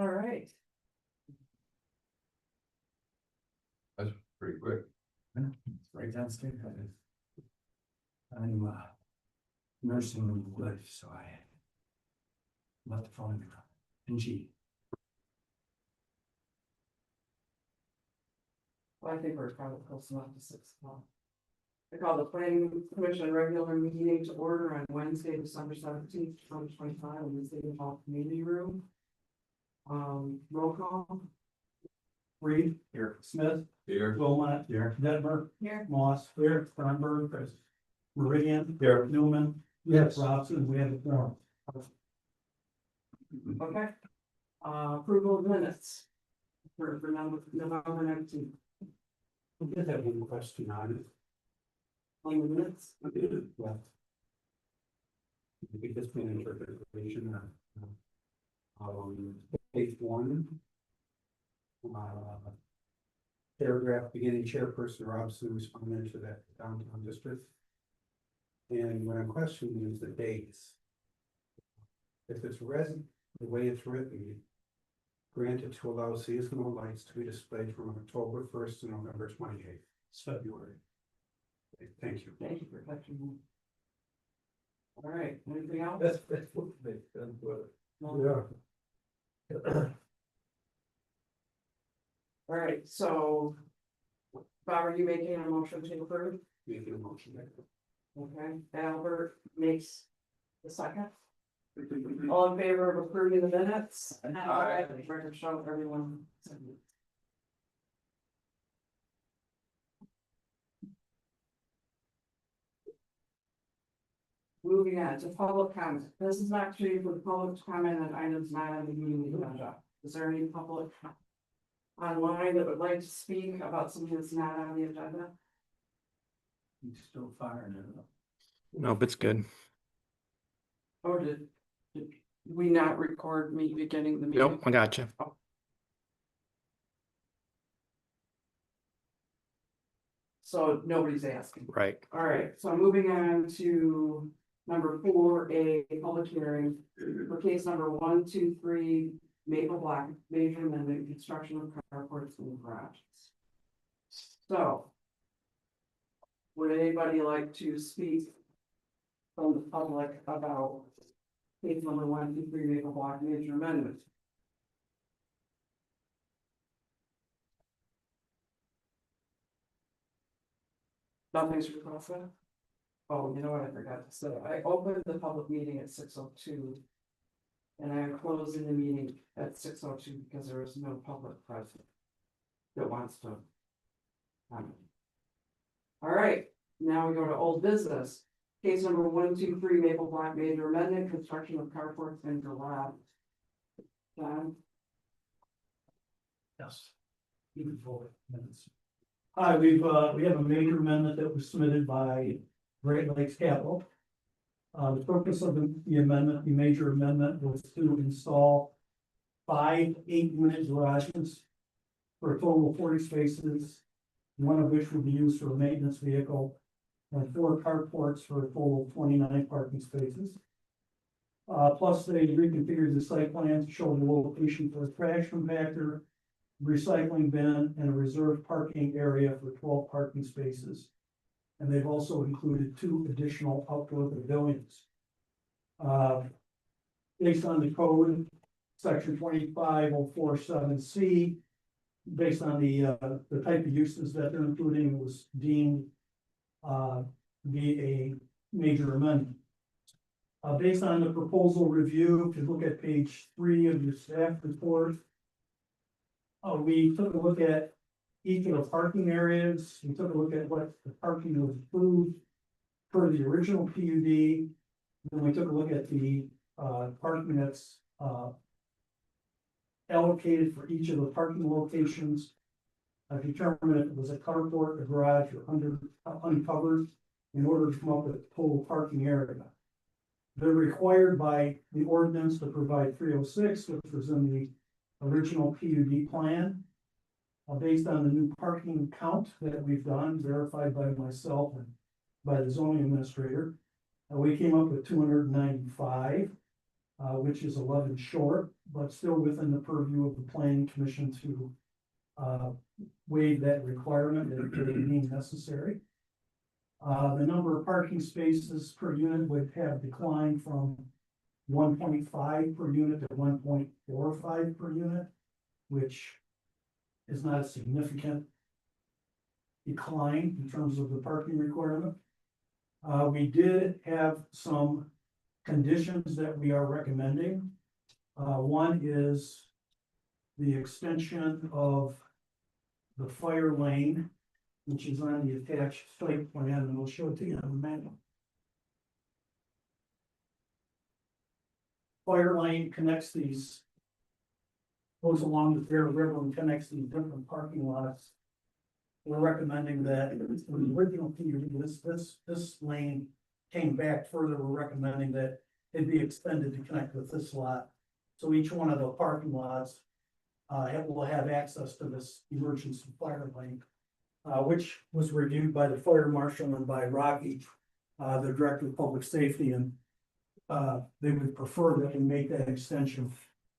All right. That's pretty quick. Right downstairs. I'm nursing home life, so I left the phone and she. Well, I think we're probably close enough to 6 o'clock. I call the planning commission regular meeting to order on Wednesday, December 17th, 2025, in the City Hall Community Room. Roll call. Reed. Here. Smith. Here. Wilmot. Here. Detmer. Here. Moss. Here. Sternberg. Meridian. Here. Newman. Yes. Robson. We have a forum. Okay. Approval of minutes. For November 19th. I did have one question on it. On the minutes. Well, we just been interpretation page 1. Paragraph beginning, chairperson Robson responded to that downtown district. And when I question is the dates. If it's resident, the way it's written. Granted to allow seasonal lights to be displayed from October 1st to November 28th. It's February. Okay, thank you. Thank you for catching me. All right, anything else? That's what makes sense. No? All right, so. Bob, are you making a motion to approve? Making a motion. Okay, Albert makes the second. All in favor of approving the minutes? Aye. Record show everyone. Moving on to public comment. This is not treated for the public to comment on items not on the meeting agenda. Is there any public online that would like to speak about something that's not on the agenda? He's still firing it up. Nope, it's good. Or did we not record me beginning the meeting? Nope, I got you. So nobody's asking. Right. All right, so moving on to number 4, a public hearing for case number 123 Maple Block major amendment construction of carports and garages. So. Would anybody like to speak from the public about case number 123 Maple Block major amendment? Nothing's requested. Oh, you know what I forgot to say, I opened the public meeting at 6:02. And I am closing the meeting at 6:02 because there is no public present. That wants to. Comment. All right, now we go to old business, case number 123 Maple Block major amendment, construction of carports and garage. John? Yes. Even forward minutes. Hi, we have a major amendment that was submitted by Great Lakes Capital. The purpose of the amendment, the major amendment, was to install 5 8-unit garages for a total of 40 spaces, one of which will be used for a maintenance vehicle, and 4 carports for a total of 29 parking spaces. Plus, they reconfigured the site plan to show the location for a trash compactor, recycling bin, and a reserved parking area for 12 parking spaces. And they've also included 2 additional outdoor pavilions. Based on the code, section 25047C, based on the type of uses that they're including, was deemed be a major amendment. Based on the proposal review, if you look at page 3 of your staff report, we took a look at each of the parking areas. We took a look at what the parking was approved for the original PUD. Then we took a look at the parking that's allocated for each of the parking locations. Determined if it was a carport, a garage, or uncovered, in order to come up with a total parking area. They're required by the ordinance to provide 306, which was in the original PUD plan. Based on the new parking count that we've done, verified by myself and by the zoning administrator, we came up with 295. which is 11 short, but still within the purview of the planning commission to waive that requirement if it being necessary. The number of parking spaces per unit would have declined from 1.5 per unit to 1.45 per unit, which is not a significant decline in terms of the parking requirement. We did have some conditions that we are recommending. One is the extension of the fire lane, which is on the attached site plan, and we'll show it to you on the map. Fire lane connects these, goes along the Bear River and connects these different parking lots. We're recommending that in the original PUD, this lane came back further. We're recommending that it be extended to connect with this lot. So each one of the parking lots will have access to this emergency fire lane, which was reviewed by the fire marshal and by Rocky, the director of public safety, and they would prefer that we make that extension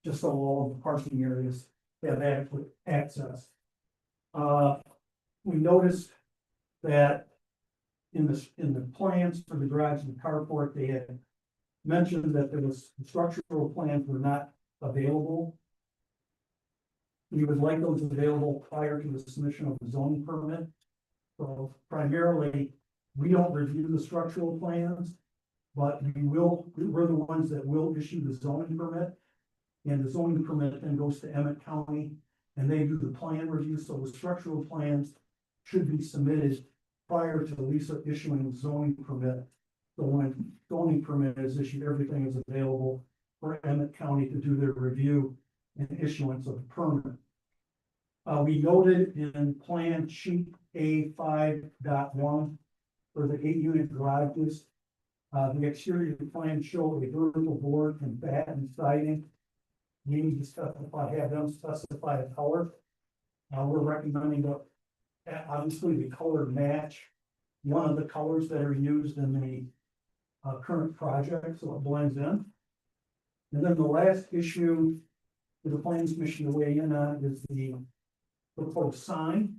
just so all of the parking areas have adequate access. We noticed that in the plans for the garage and the carport, they had mentioned that there was structural plans were not available. We would like those available prior to the submission of the zoning permit. So primarily, we don't review the structural plans, but we're the ones that will issue the zoning permit. And the zoning permit then goes to Emmett County and they do the plan review. So the structural plans should be submitted prior to Lisa issuing the zoning permit. So when zoning permit is issued, everything is available for Emmett County to do their review and issuance of the permit. We noted in plan sheet A5.1 for the 8-unit garages, the exterior plan showed a vertical board and batten siding. We need to specify, have them specify a color. We're recommending that obviously the color match one of the colors that are used in the current project, so it blends in. And then the last issue for the Planning Commission to weigh in on is the proposed sign,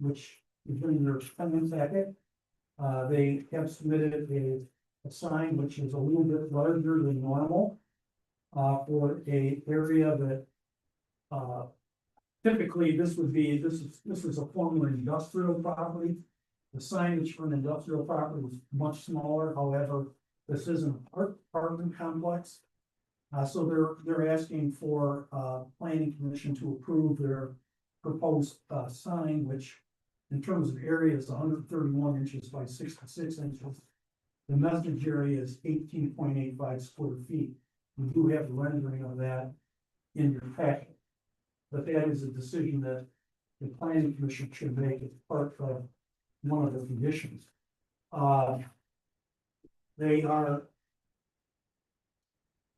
which is in their pending packet. They have submitted a sign which is a little bit larger than normal for a area that typically this is a former industrial property. The signage for an industrial property is much smaller. However, this is an apartment complex. So they're asking for planning commission to approve their proposed sign, which in terms of area is 131 inches by 66 inches. The message area is 18.85 square feet. We do have the rendering of that in your packet. But that is a decision that the planning commission should make as part of one of the conditions. They are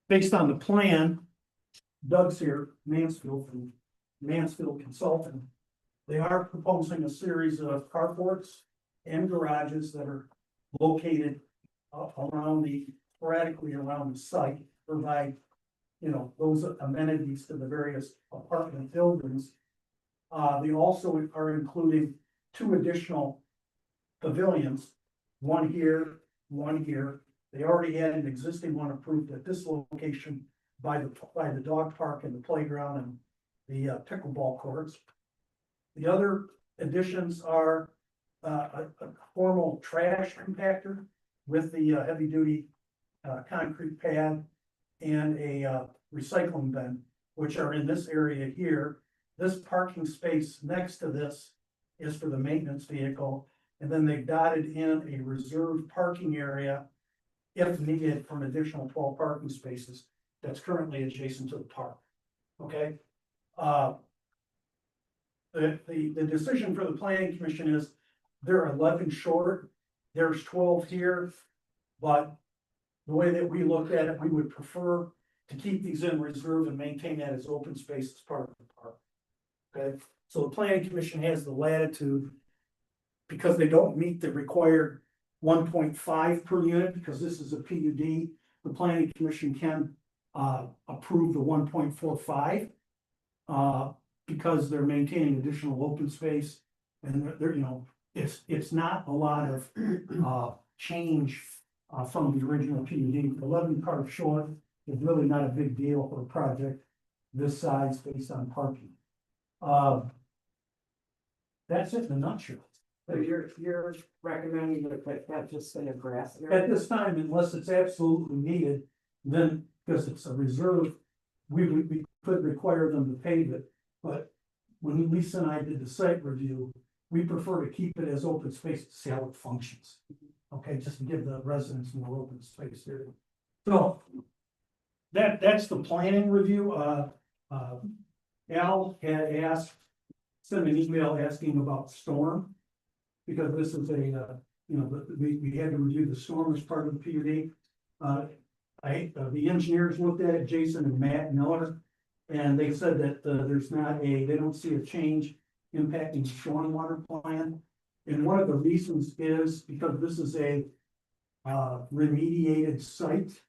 based on the plan. Doug's here, Mansfield from Mansfield Consulting. They are proposing a series of carports and garages that are located sporadically around the site, provide, those amenities to the various apartment buildings. They also are including 2 additional pavilions, one here, one here. They already had an existing one approved at this location by the dog park and the playground and the pickleball courts. The other additions are a formal trash compactor with the heavy duty concrete pad and a recycling bin, which are in this area here. This parking space next to this is for the maintenance vehicle. And then they've dotted in a reserved parking area if needed for an additional 12 parking spaces that's currently adjacent to the park. Okay. The decision for the planning commission is there are 11 short, there's 12 here, but the way that we looked at it, we would prefer to keep these in reserve and maintain that as open space as part of the park. Okay, so the planning commission has the latitude, because they don't meet the required 1.5 per unit, because this is a PUD, the planning commission can approve the 1.45. Because they're maintaining additional open space and they're, you know, it's not a lot of, change. From the original PUD, 11 cars short is really not a big deal for a project this size based on parking. That's it in a nutshell. So you're recommending that just stay a grass area? At this time, unless it's absolutely needed, then, because it's a reserve, we could require them to pave it. But when Lisa and I did the site review, we prefer to keep it as open space to see how it functions. Okay, just to give the residents more open space there. So that's the planning review. Al had sent an email asking about storm. Because this is a, you know, we had to review the storm as part of the PUD. The engineers looked at it, Jason and Matt Miller, and they said that they don't see a change impacting the stormwater plan. And one of the reasons is because this is a remediated site.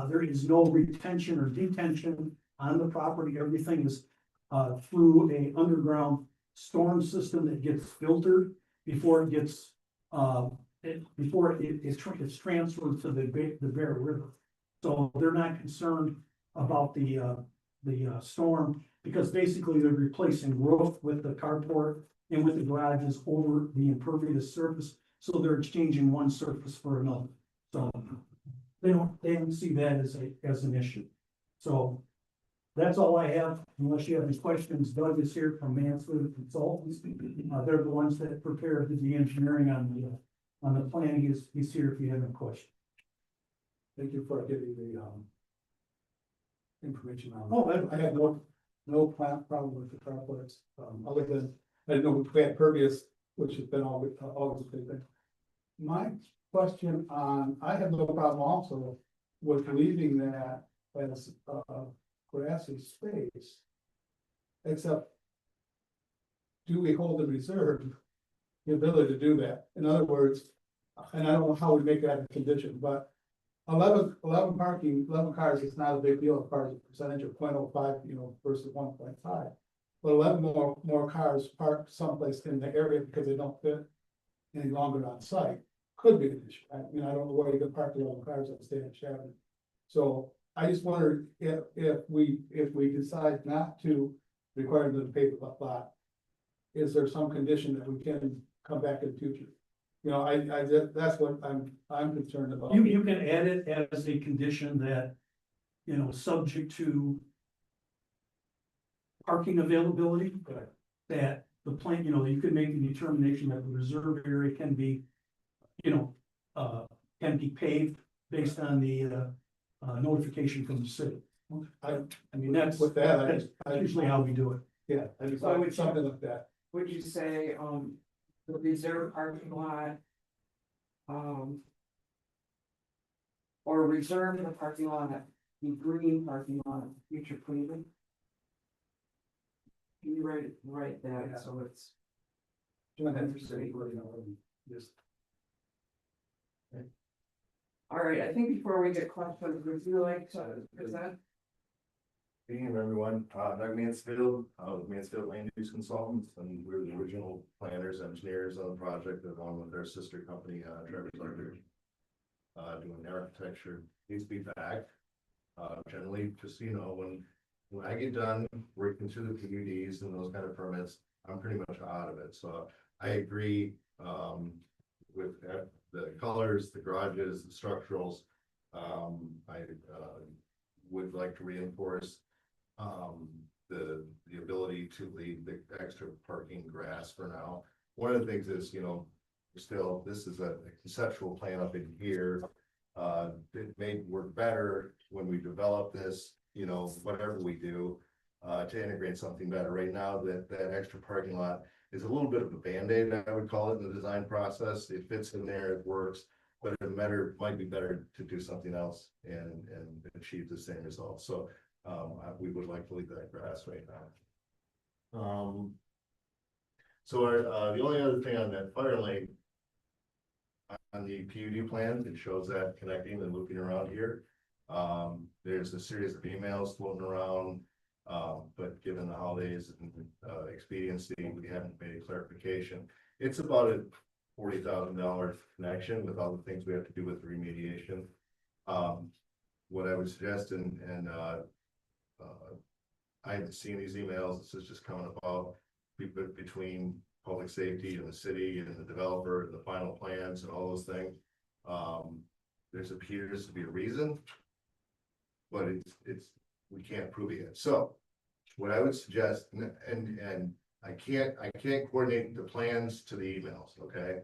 There is no retention or detention on the property. Everything is through a underground storm system that gets filtered before it gets it's transferred to the Bear River. So they're not concerned about the storm, because basically they're replacing roof with the carport and with the garages over the impervious surface. So they're exchanging one surface for another. So they don't see that as an issue. So that's all I have, unless you have any questions. Doug is here from Mansfield Consultants. They're the ones that prepared the engineering on the plan. He's here if you have any questions. Thank you for giving the information on. Oh, I have no problem with the carports, other than, I didn't know we had pervious, which has been always a good thing. My question on, I have no problem also with leaving that as grassy space. Except, do we hold in reserve the ability to do that? In other words, and I don't know how we make that a condition, but 11 cars is not a big deal as far as a percentage of 0.05, you know, versus 1.5. But 11 more cars parked someplace in the area because they don't fit any longer on site could be an issue. I mean, I don't know where you could park 11 cars on State Avenue. So I just wondered if we decide not to require them to pay the lot, is there some condition that we can come back in the future? You know, that's what I'm concerned about. You can add it as a condition that, you know, subject to parking availability. That the plan, you know, you could make the determination that the reserve area can be, you know, can be paved based on the notification from the city. I mean, that's usually how we do it. Yeah, I just So like something like that. Would you say, the reserve parking lot? Or reserve the parking lot, the green parking lot, future cleaning? Can you write that, Yeah. so it's, Just all right, I think before we get questions, would you like to present? Good evening, everyone. Doug Mansfield, Mansfield Land Use Consultants, and we're the original planners, engineers on the project, along with our sister company, Trevor's Architecture, doing the architecture. Needs to be back. Generally, just so you know, when I get done working through the PUDs and those kind of permits, I'm pretty much out of it. So I agree with the colors, the garages, the structurals. I would like to reinforce the ability to leave the extra parking grass for now. One of the things is, you know, still, this is a conceptual plan up in here. It may work better when we develop this, you know, whatever we do, to integrate something better. Right now, that extra parking lot is a little bit of a Band-Aid, I would call it, in the design process. It fits in there, it works, but it might be better to do something else and achieve the same result. So we would like to leave that grass right now. So the only other thing on that fire lane, on the PUD plan, it shows that connecting and looping around here. There's a series of emails floating around. But given the holidays and expediency, we haven't made a clarification. It's about a $40,000 connection with all the things we have to do with remediation. What I would suggest, I haven't seen these emails, this is just coming about between public safety and the city and the developer and the final plans and all those things. There's appears to be a reason, but we can't prove it yet. So what I would suggest, and I can't coordinate the plans to the emails, okay?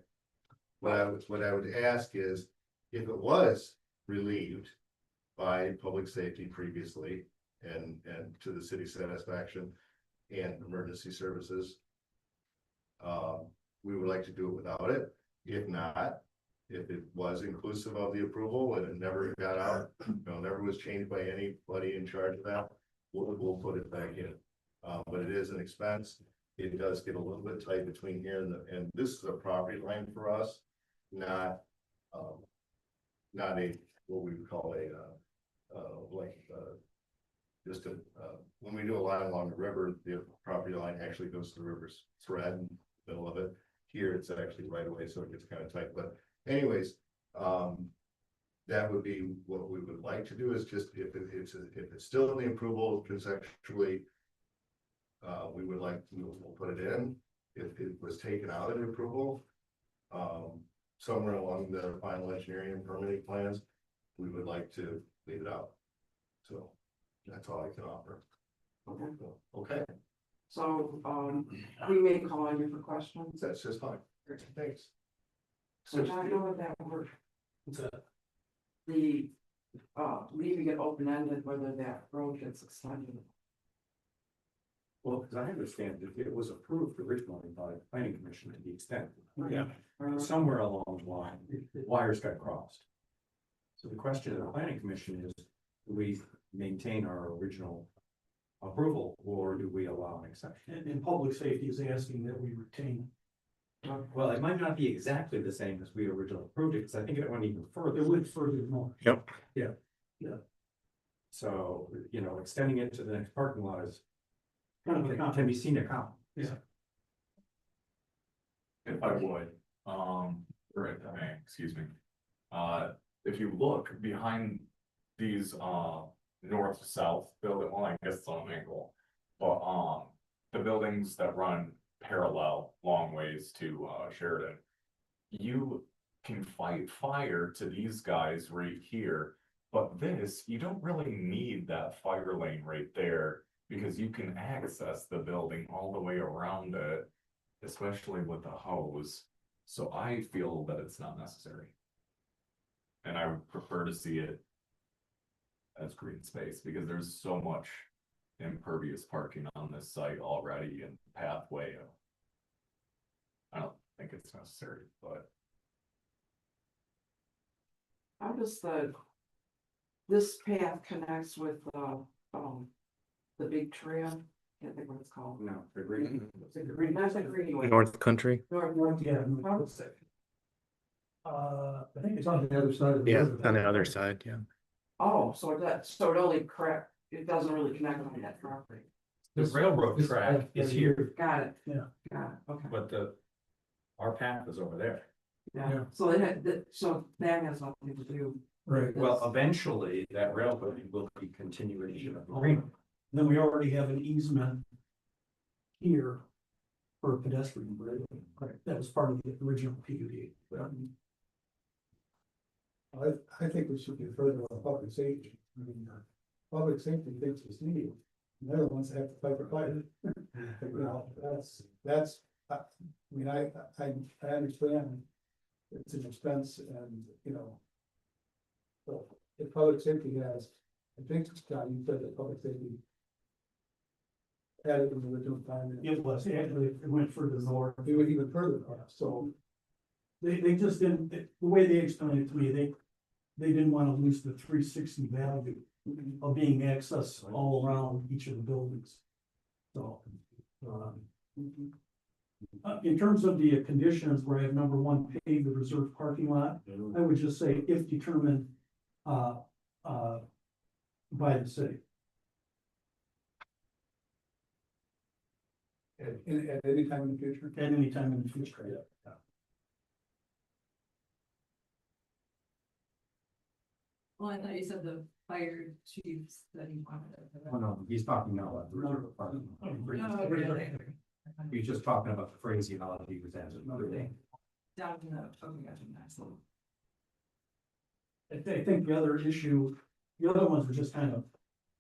What I would ask is, if it was relieved by public safety previously and to the city's satisfaction and emergency services, we would like to do it without it. If not, if it was inclusive of the approval and it never got out, never was changed by anybody in charge of that, we'll put it back in. But it is an expense. It does get a little bit tight between here and this is a property line for us, not a, what we would call just when we do a line along the river, the property line actually goes to the river's thread in the middle of it. Here, it's actually right away, so it gets kind of tight, but anyways, that would be what we would like to do, is just if it's still in the approval conceptually, we would like we'll put it in. If it was taken out of the approval, somewhere along the final engineering and permitting plans, we would like to leave it out. So that's all I can offer. Okay. Okay, So, we may call on you for questions. that's just fine. Thanks. So now I know what that word, What's that? the, leaving it open-ended, whether that road gets extended. Well, as I understand it, it was approved originally by the planning commission to the extent. Yeah. Somewhere along the line, wires got crossed. So the question of the planning commission is, do we maintain our original approval or do we allow an exception? And public safety is asking that we retain. Well, it might not be exactly the same as we originally approved it, because I think it went even further. It went further north. So, extending it to the next parking lot is, Kind of a can be seen a comp. Yeah. If I would, right, excuse me. If you look behind these, north-south building, well, I guess it's on an angle. But, the buildings that run parallel long ways to, Sheridan. You can fight fire to these guys right here, but this, you don't really need that fire lane right there. Because you can access the building all the way around it, especially with the hose. So I feel that it's not necessary. And I would prefer to see it as green space, because there's so much impervious parking on this site already and pathway. I don't think it's necessary, but How does this path connects with, the big trail? Can't think what it's called. No, the green. It's a green, that's a greenway. North Country. North, Yeah. I think it's on the other side of the. Yeah, river. on the other side, yeah. oh, so it only correct, it doesn't really connect on that property. The railroad track is here, Got it. Yeah. Got it, okay. but our path is over there. Yeah, so so that has nothing to do. Right. Well, eventually that railroad will be continuation of the green. Then we already have an easement here for a pedestrian bridge. That was part of the original PUD. I think we should be further on public safety. I mean, public safety thinks it's needed. They're the ones that have to fight for fight. You know, that's, I mean, I understand it's an expense and, but if public safety has, I think, John, you said that public safety had it in the original time. It was, actually, it went further north. It went even further north, so. They just didn't, the way they explained it to me, they didn't want to lose the 360 value of being accessed all around each of the buildings. So, in terms of the conditions where I have number 1, pave the reserved parking lot, I would just say if determined, by the city. At any time in the future? At any time in the future. Well, I thought you said the fire chiefs that he wanted. Oh, no, he's talking now about the reserve department. Oh, okay. He's just talking about the phraseology was as another thing. Down to the, okay, gotcha, nice. I think the other issue, the other ones were just kind of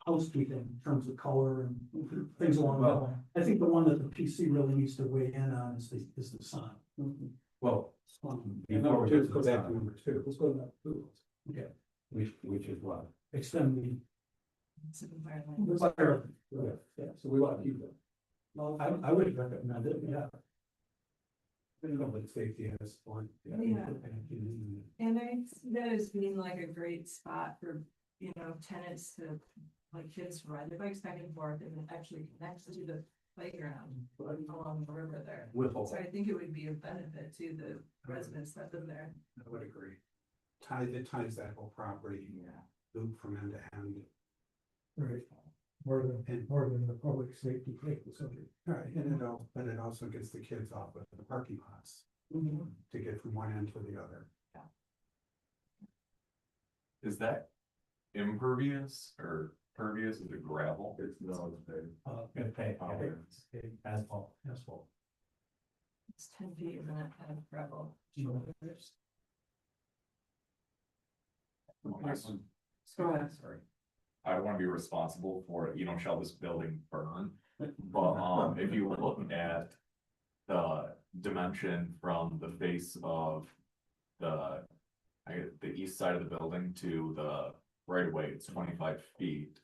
housekeeping in terms of color and things along that line. I think the one that the PC really needs to weigh in on is the sign. Well, And number two, let's go back to number two, let's go to number two. which is what? Extend the Fire fire. Yeah, so we want to keep it. Well, I would recommend it, yeah. Public safety has one. Yeah. And I see that as being like a great spot for, you know, tenants to, like kids to ride their bikes back and forth and it actually connects to the playground along the river there. So I think it would be a benefit to the residents that live there. I would agree. It ties that whole property. Loop from end to end. Right. More than the public safety facility. Right, but it also gets the kids off of the parking lots to get from one end to the other. Is that impervious or pervious? Is it gravel? It's no, Asphalt. It's 10 feet and that kind of gravel. Go ahead. Sorry. I don't want to be responsible for, shall this building burn? But, if you look at the dimension from the face of the east side of the building to the right of way, it's 25 feet.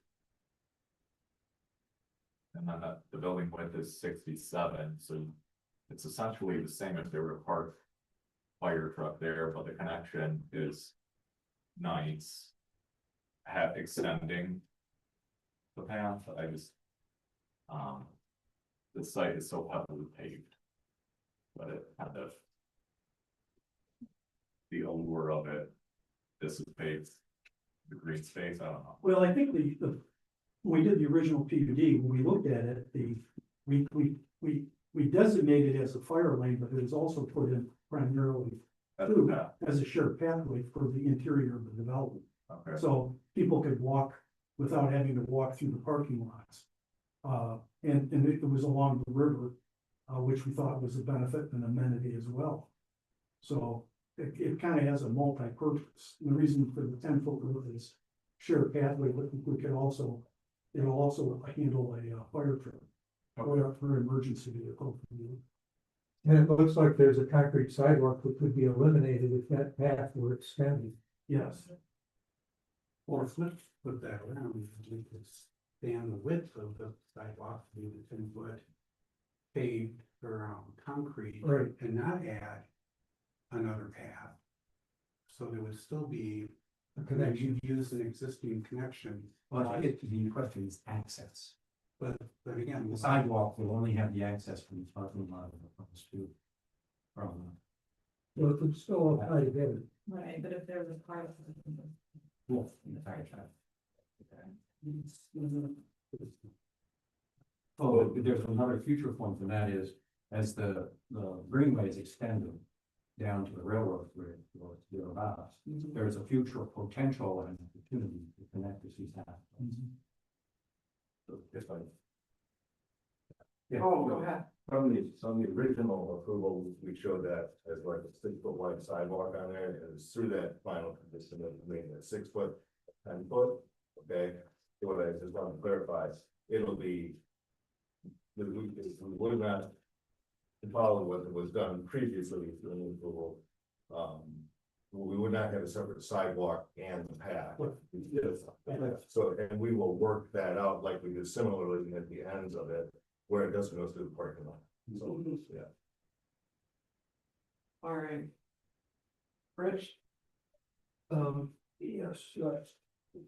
And then the building width is 67, so it's essentially the same if they were to park fire truck there, but the connection is nice. Extending the path, the site is so heavily paved. But it kind of, the allure of it dissipates the green space, I don't know. Well, I think when we did the original PUD, when we looked at it, we designated it as a fire lane, but it was also put in primarily That's too, that, as a shared pathway for the interior of the development. okay. So people could walk without having to walk through the parking lots. And it was along the river, which we thought was a benefit and amenity as well. So it kind of has a multi-purpose. The reason for the 10-foot roof is shared pathway, but we could also, it'll also handle a fire truck or for emergency vehicle. And it looks like there's a concrete sidewalk that could be eliminated if that path were extended. Yes. Or flip that around, we could span the width of the sidewalk to the 10-foot paved or concrete. Right. And not add another path. So there would still be, A connection. you'd use an existing connection, Well, I think the question is access. but again. The sidewalk will only have the access from the parking lot as opposed to from. Well, it could still all tie together. Right, but if there was a part of it. Wolf in the fire truck. Oh, there's another future point, and that is, as the greenway is extended down to the railroad bridge or thereabouts, there's a future potential and opportunity to connect the two paths. So if I. Yeah. Oh, go ahead. From the original approval, we showed that as like a 6-foot wide sidewalk on there, and it's through that final condition of making it 6 foot, 10 foot, okay? So what I just want to clarify, it'll be. We would not follow what was done previously through the approval. We would not have a separate sidewalk and the path. So, and we will work that out like we did similarly at the ends of it, where it doesn't go through the parking lot. So, yeah. All right. Rich? Yes,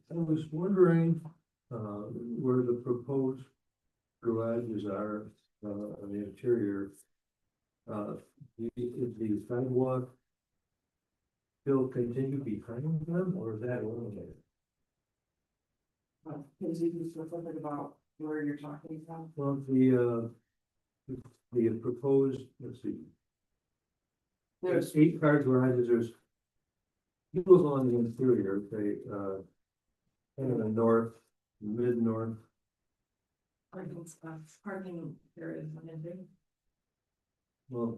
I was wondering, where the proposed garages are, on the interior. Is the sidewalk still continue behind them, or is that eliminated? Can you just a little bit about where you're talking about? Well, the proposed, let's see. There's, There's 8 car garages, there's. People on the interior, they, kind of the north, mid-north, parking areas, landing. well,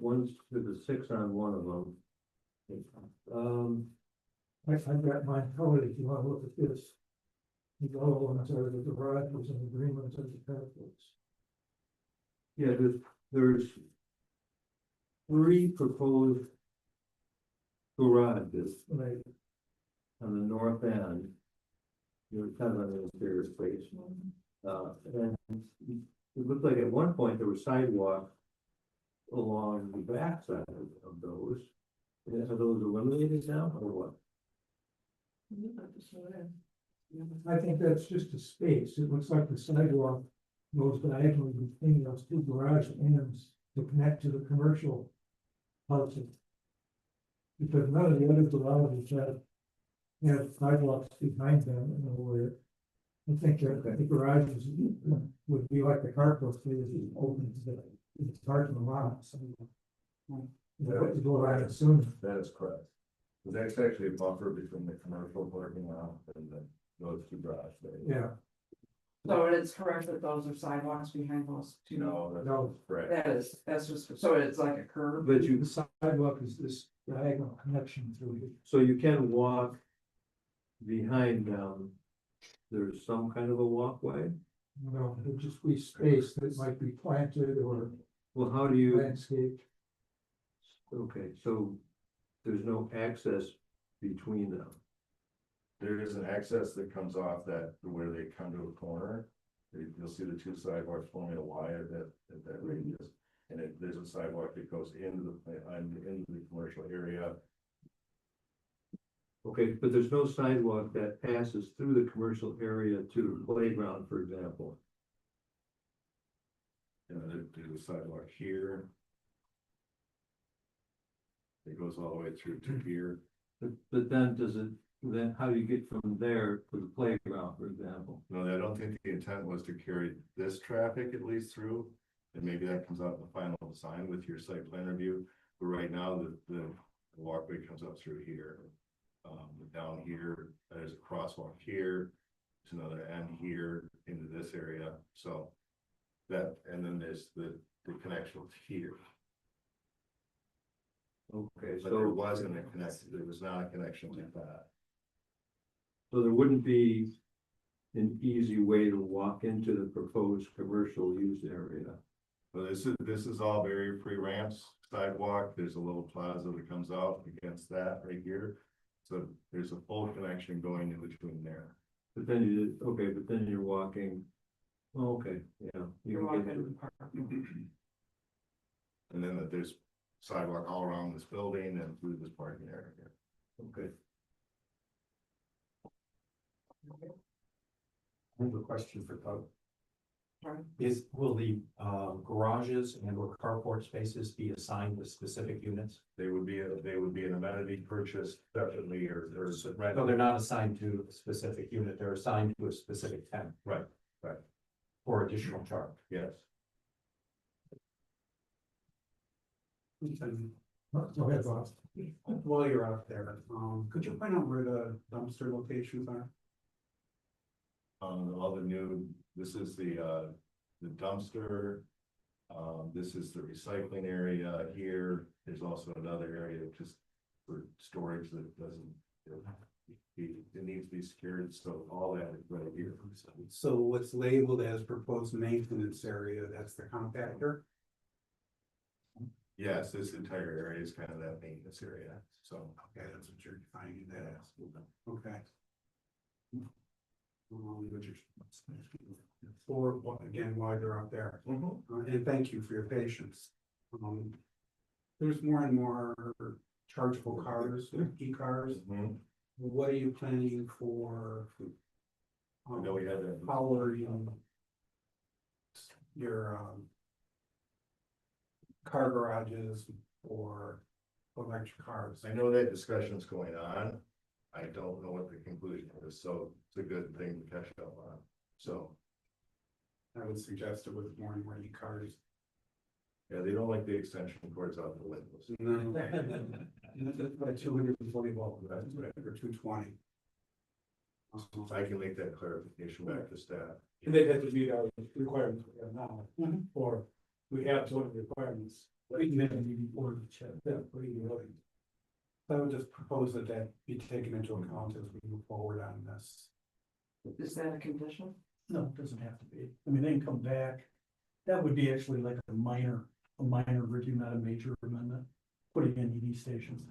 there's a 6 on one of them. I've got mine covered if you wanna look at this. The other ones are the garages and the green ones are the carports. Yeah, there's 3 proposed garages, like, on the north end. You're kind of on the interior space. And it looked like at one point there was sidewalk along the backside of those. Are those eliminated now or what? I think that's just a space. It looks like the sidewalk goes diagonally between those 2 garage ends to connect to the commercial housing. Because none of the other garages have sidewalks behind them in a way. I think that the garages would be like the carport, they would be open to the parking lot. So, what you go around soon. That is correct. That's actually a buffer between the commercial parking lot and those 2 garage bays. Yeah. So it's correct that those are sidewalks behind those two? No, that's No. correct. That's just, so it's like a curve? But the sidewalk is this diagonal connection through here. So you can walk behind, there's some kind of a walkway? No, it'd just be space that might be planted or. Well, how do you? Landscaped. Okay, so there's no access between them. There is an access that comes off that, where they come to a corner. You'll see the 2 sidewalks forming a Y at that radius. And there's a sidewalk that goes into the commercial area. Okay, but there's no sidewalk that passes through the commercial area to the playground, for example. You know, there's a sidewalk here. It goes all the way through to here. But then how do you get from there to the playground, for example? No, I don't think the intent was to carry this traffic at least through. And maybe that comes out in the final design with your site plan review. But right now, the walkway comes up through here. Down here, there's a crosswalk here. There's another end here into this area. So that, and then there's the connection here. Okay, so there wasn't a connection, there was not a connection like that. So there wouldn't be an easy way to walk into the proposed commercial use area. Well, this is all barrier-free ramps, sidewalk, there's a little plaza that comes out against that right here. So there's a full connection going in between there. But then but then you're walking, okay, yeah. You're can get walking to- the park. And then there's sidewalk all around this building and through this parking area. Okay. I have a question for Doug. Right. Will the garages and or carport spaces be assigned to specific units? They would be an amenity purchased separately or right. No, they're not assigned to a specific unit, they're assigned to a specific tenant. Right. For additional charge. Yes. Go ahead, Bob. While you're out there, could you point out where the dumpster locations are? All the new, this is the dumpster. This is the recycling area here. There's also another area just for storage that doesn't. It needs to be secured, so all that is right here. So what's labeled as proposed maintenance area, that's the compactor? Yes, this entire area is kind of that maintenance area, so. Okay, that's what you're defining that as. Okay. Again, while you're out there, and thank you for your patience. There's more and more chargeable cars, e-cars. What are you planning for? I know we had that. Power your car garages or electric cars. I know that discussion's going on. I don't know what the conclusion is, so it's a good thing to catch up on, so. I would suggest it with more and more e-cars. Yeah, they don't like the extension cords out the windows. No. That's like 240 volt, that's what, or 220. I can make that clarification back to staff. And they'd have to meet our requirements we have now, Mhm. or we have zoning requirements. We can have a meeting before the check. Yeah, pretty really. I would just propose that that be taken into account as we move forward on this. Is that a condition? No, it doesn't have to be. I mean, they can come back. That would be actually like a minor review, not a major amendment, putting in EV stations.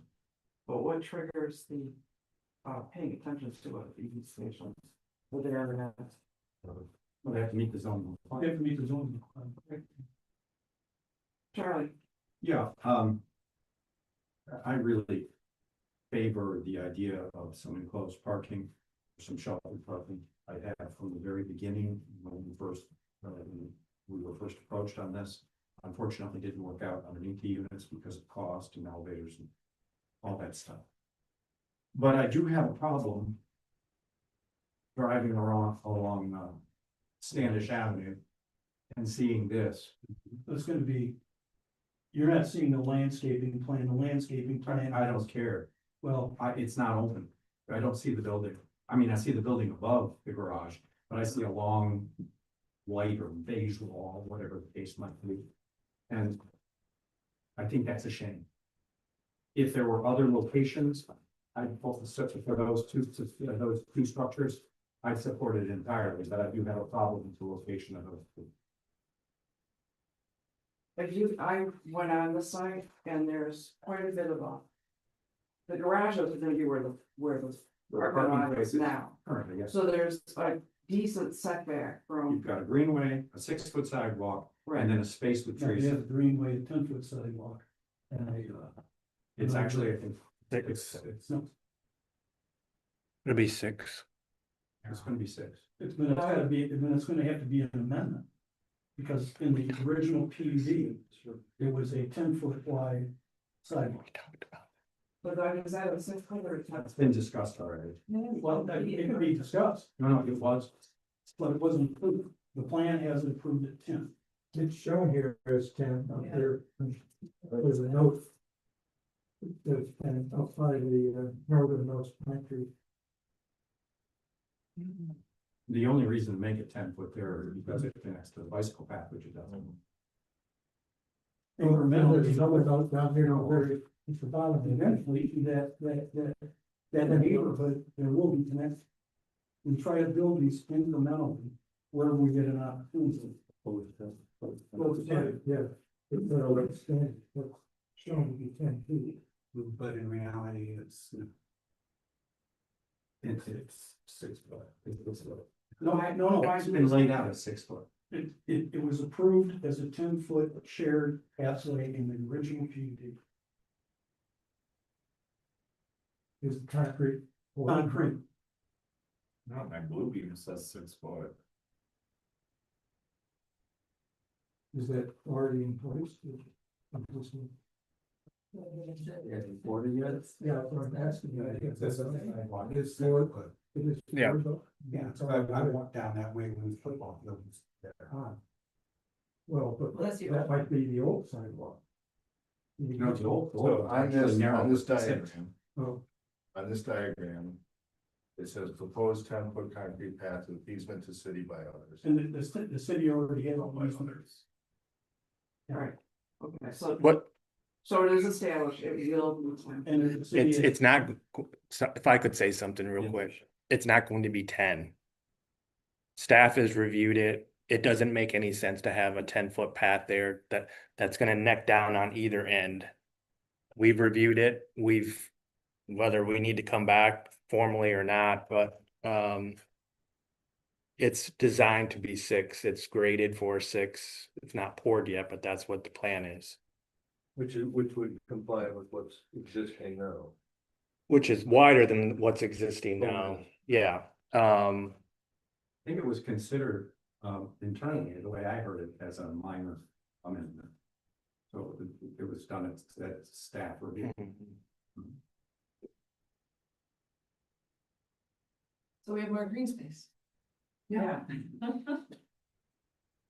But what triggers the paying attention to it, EV stations? Would they ever have? They have to meet the zone. They have to meet the zoning requirement. Charlie, Yeah, I really favor the idea of some enclosed parking, some sheltered parking. I have from the very beginning, when we were first approached on this. Unfortunately, didn't work out underneath the units because of cost and elevators and all that stuff. But I do have a problem driving along Standish Avenue and seeing this. It's gonna be, you're not seeing the landscaping plan, the landscaping plan. I don't care. Well, It's not open. I don't see the building. I mean, I see the building above the garage, but I see a long white or beige wall, whatever the case might be. And I think that's a shame. If there were other locations, I'd both for those two structures, I'd support it entirely, but I do have a problem with the location of those two. I went on the site and there's quite a bit of the garage is gonna be where the parking lot is now. Currently, yes. So there's a decent setback from, You've got a greenway, a 6-foot sidewalk, and then a space with you trees. have the greenway, 10-foot sidewalk. And It's actually, I think, it's It'll be 6. gonna be 6. it's gonna have to be an amendment. Because in the original PUD, it was a 10-foot wide sidewalk. but is that a 600 or 10? It's been discussed already. Well, it could be discussed, No, it was. but it wasn't approved. The plan hasn't approved it 10. It's shown here as 10 up there. There's a note. There's 10 outside the northernmost country. The only reason to make it 10-foot there is because it connects to the bicycle path, which it doesn't. Incrementally, There's another note down here, where it's the bottom. eventually, that neighborhood, there will be connected. We try to build these incrementally where we get an opportunity. Well, it's 10, yeah. It's like standard, it's shown to be 10 feet. But in reality, it's 6 foot. No, It's been laid out as 6 foot. it was approved as a 10-foot shared pathway in the original PUD. Is concrete. Concrete. No, my blue beam says 6 foot. Is that already in place? Yeah, that's what I'm asking you. I think that's something I want. It's four. It is. Yeah. Yeah, so I walked down that way when the football field was there. Well, but Well, that's the that might be the old sidewalk. No, it's old. So on this Six. diagram, Oh, on this diagram, it says proposed 10-foot concrete path with easement to city by others. And the city already has all these others. Alright, okay, so. What, So it is established, it will. And the city it's not, if I could say something real quick, it's not going to be 10. Staff has reviewed it. It doesn't make any sense to have a 10-foot path there that's gonna neck down on either end. We've reviewed it, whether we need to come back formally or not, but, it's designed to be 6. It's graded for 6. It's not poured yet, but that's what the plan is. Which would comply with what's existing now. Which is wider than what's existing now. Yeah. I think it was considered internally, the way I heard it, as a minor amendment. So it was done at staff review. So we have more green space. Yeah.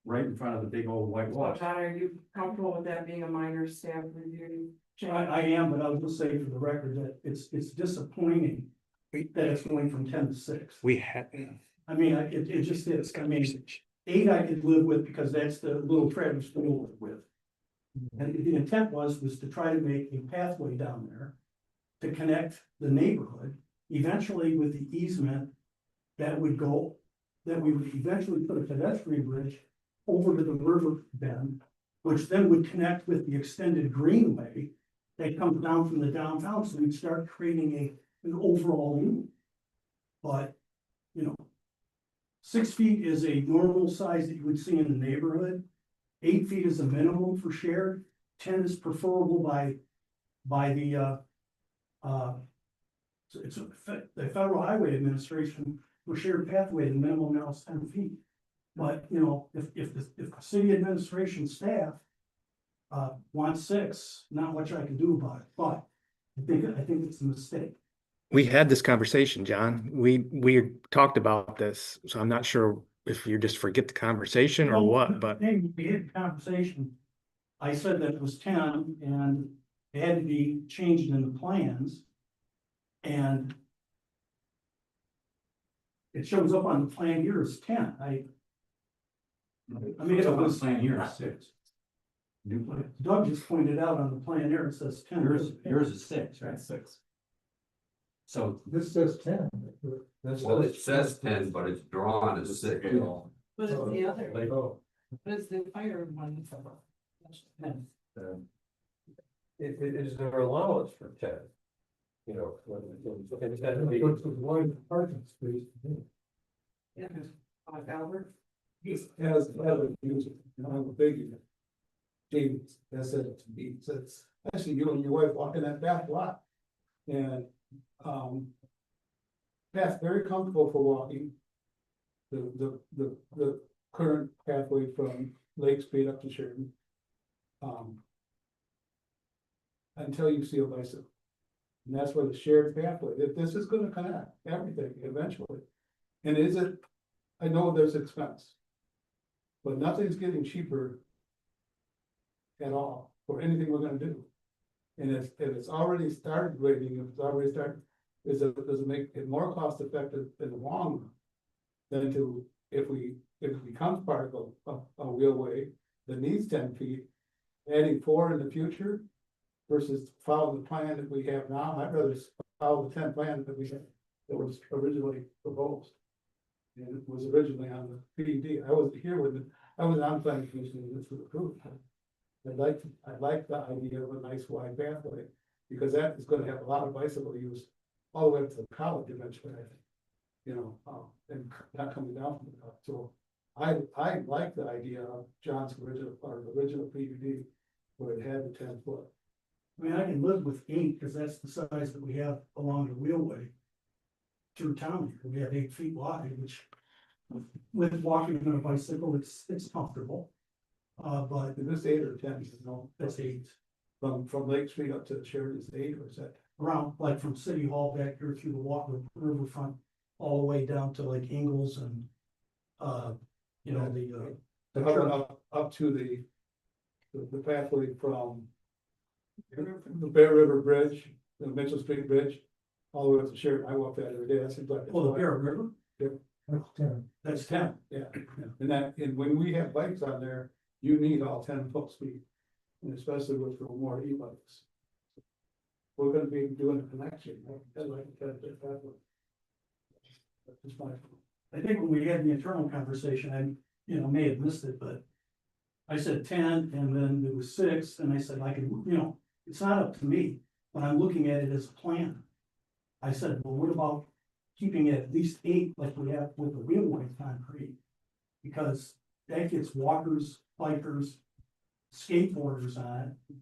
Right in front of the big old white So wall. John, are you comfortable with that being a minor staff review? change? I am, but I'll just say for the record that it's disappointing that it's going from 10 to 6. We had. I mean, it just is, I mean, 8 I could live with because that's the little Travis School live with. And the intent was to try to make a pathway down there to connect the neighborhood, eventually with the easement that would go, that we would eventually put a pedestrian bridge over to the river bend, which then would connect with the extended greenway that comes down from the downtown, so we'd start creating an overall loop. But, you know, 6 feet is a normal size that you would see in the neighborhood. 8 feet is a minimum for shared, 10 is preferable by the, so it's the Federal Highway Administration for shared pathway, the minimum now is 10 feet. But, you know, if the city administration staff wants 6, not much I can do about it, but I think it's a mistake. We had this conversation, John. We talked about this, so I'm not sure if you just forget the conversation or what, but Hey, we had a conversation. I said that it was 10 and it had to be changed in the plans. And it shows up on the plan here as 10. I mean, it was, plan here is 6. Doug just pointed out on the plan here, it says 10. Yours is 6, right? 6. So This says 10. Well, it says 10, but it's drawn as 6. What is the other, Oh, what is the fire one? It is their allowance for 10. You know, it's got to be. it's a wide parking space. Yeah, Albert? As a user, and I'm a big user. James, that said it to me, says, actually, you and your wife walking that back lot. And, path very comfortable for walking. The current pathway from Lake Street up to Sheridan. Until you see a bicycle. And that's where the shared pathway, if this is gonna connect everything eventually. And is it, I know there's expense. But nothing's getting cheaper. At all, for anything we're gonna do. And if it's already started grading, if it's already started, does it make it more cost effective in the long run? Than to, if it becomes part of a wheelway that needs 10 feet, adding 4 in the future. Versus follow the plan that we have now, I'd rather follow the 10 plan that we had, that was originally proposed. And it was originally on the PED, I wasn't here with it, I was on planning commission when this was approved. I like the idea of a nice wide pathway, because that is gonna have a lot of bicycle use all the way up to the college eventually, I think. You know, and not coming down from the top, so I like the idea of John's original PUD, where it had the 10 foot. I mean, I can live with 8 because that's the size that we have along the wheelway. Through town here, we have 8 feet wide, which with walking on a bicycle, it's comfortable. But Is this 8 or 10, you know? that's 8. From Lake Street up to Sheridan is 8, or is that? Around, like from City Hall back here through the Walker Riverfront, all the way down to like Ingalls and, you know, Up to the pathway from the Bear River Bridge, the Mitchell Street Bridge, all the way up to Sheridan. I walk that every day. That's like. oh, the Bear River, That's 10. that's 10. Yeah, and when we have bikes on there, you need all 10 foot speed, and especially with the more e-bikes. We're gonna be doing a connection, I'd like to cut that pathway. That's my. I think when we had the internal conversation, I, you know, may have missed it, but I said 10 and then it was 6 and I said, I can, you know, it's not up to me, but I'm looking at it as a plan. I said, well, what about keeping it at least 8 like we have with the wheelway concrete? Because that gets walkers, bikers, skateboarders on it.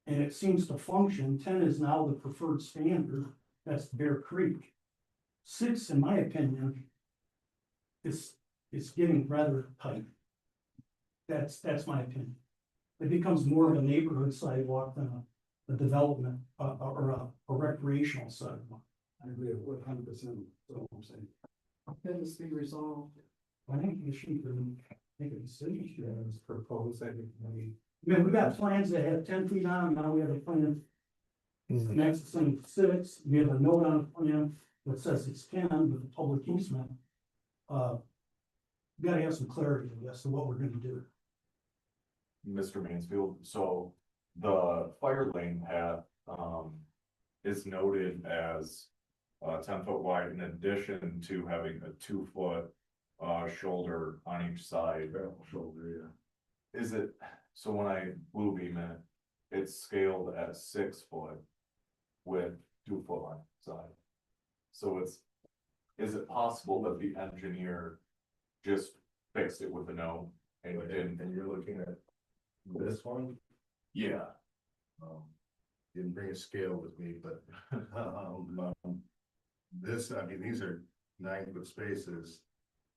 And it seems to function. 10 is now the preferred standard. That's Bear Creek. 6, in my opinion, is getting rather tight. That's my opinion. It becomes more of a neighborhood sidewalk than a development, or a recreational sidewalk. I agree with 100%, that's all I'm saying. Can this be resolved? I think you should make a decision. It's proposed that it can be. I mean, we got plans that have 10 feet on them, now we have a plan. Next is saying 6, we have a note on the plan that says it's 10 with a public easement. We gotta have some clarity, I guess, to what we're gonna do. Mr. Mansfield, so the fire lane path, is noted as 10 foot wide in addition to having a 2 foot, shoulder on each side. Shoulder, Is it, so when I blue beam it, it's scaled at 6 foot with 2 foot on each side. So is it possible that the engineer just fixed it with a note and yeah. didn't? And you're looking at this one? Yeah, Didn't bring a scale with me, but, this, I mean, these are 9 foot spaces.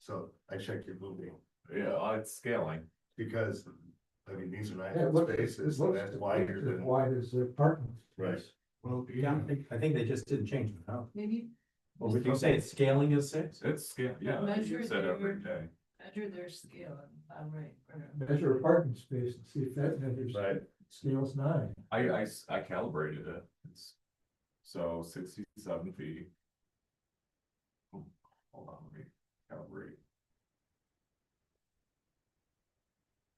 So I checked your blue beam, yeah, it's scaling. because, I mean, these are 9 Yeah, foot spaces, so that's wider As than. wide as the parking. Right. Well, Yeah, I think they just didn't change it out. Maybe Well, would you say scaling is 6? It's scale, yeah, I Measure use that every their- day. measure their scale, I'm right. Measure a parking space and see if that measures. Right. Scales 9. I calibrated it, it's, so 67 feet. Hold on, let me calibrate.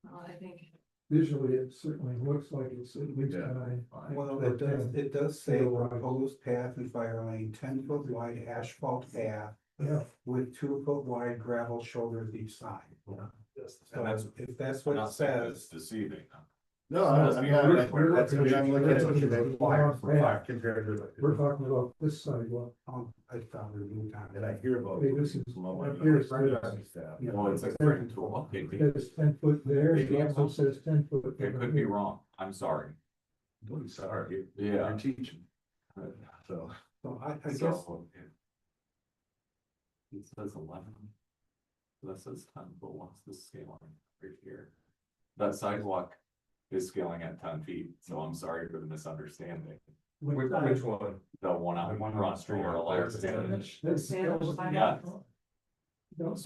Well, I think. Visually, it certainly looks like it's at least Yeah. 9. Well, it does say proposed path and fire lane, 10 foot wide asphalt path Yeah. with 2 foot wide gravel shoulders each side. So And that's- if that's what it Not saying it's says, deceiving. No, I'm not, We're I'm looking at- looking at wire for Yeah. fire compared to. We're talking about this sidewalk. I thought we moved on. And I hear about. Hey, this is- up here it's right on Staff. Well, it's according to a law, it It says 10 foot there, Maybe it it's- also says 10 foot. could be wrong, I'm sorry. I'm sorry, Yeah. you're teaching, so. So I guess, So, it says 11. So that says 10, but what's the scaling right here? That sidewalk is scaling at 10 feet, so I'm sorry for the misunderstanding. Which one? The one on Front Street or Alexander. Yeah.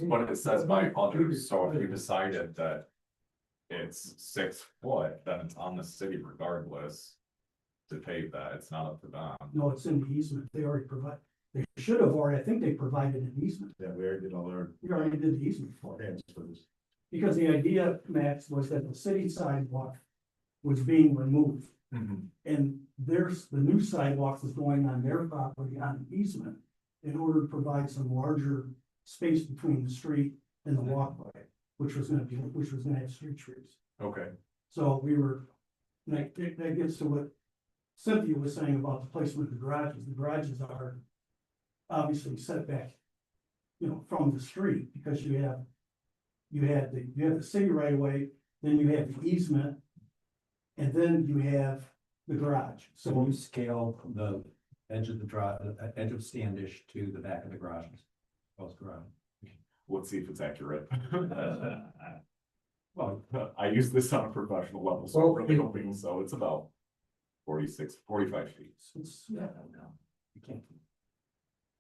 But it says by others, so if you decided that it's 6 foot, then it's on the city regardless. To pave that, it's not up to them. No, it's in the easement, they already they should have already, I think they provided an easement, Yeah, we already did all our we already did the easement for it. plans for this. Because the idea, Max, was that the city sidewalk was being removed. And there's, the new sidewalk was going on their property on an easement in order to provide some larger space between the street and the walkway, which was gonna have street trees. Okay, So we were, that gets to what Cynthia was saying about the placement of the garages. The garages are obviously set back, from the street, because you have the city right away, then you have the easement, and then you have the garage. So So you scale the edge of the edge of Standish to the back of the garages. Both garage. let's see if it's accurate. Well, I use this on a professional level, so Well, I'm really hoping so, it's about 45 feet. it's, You can't.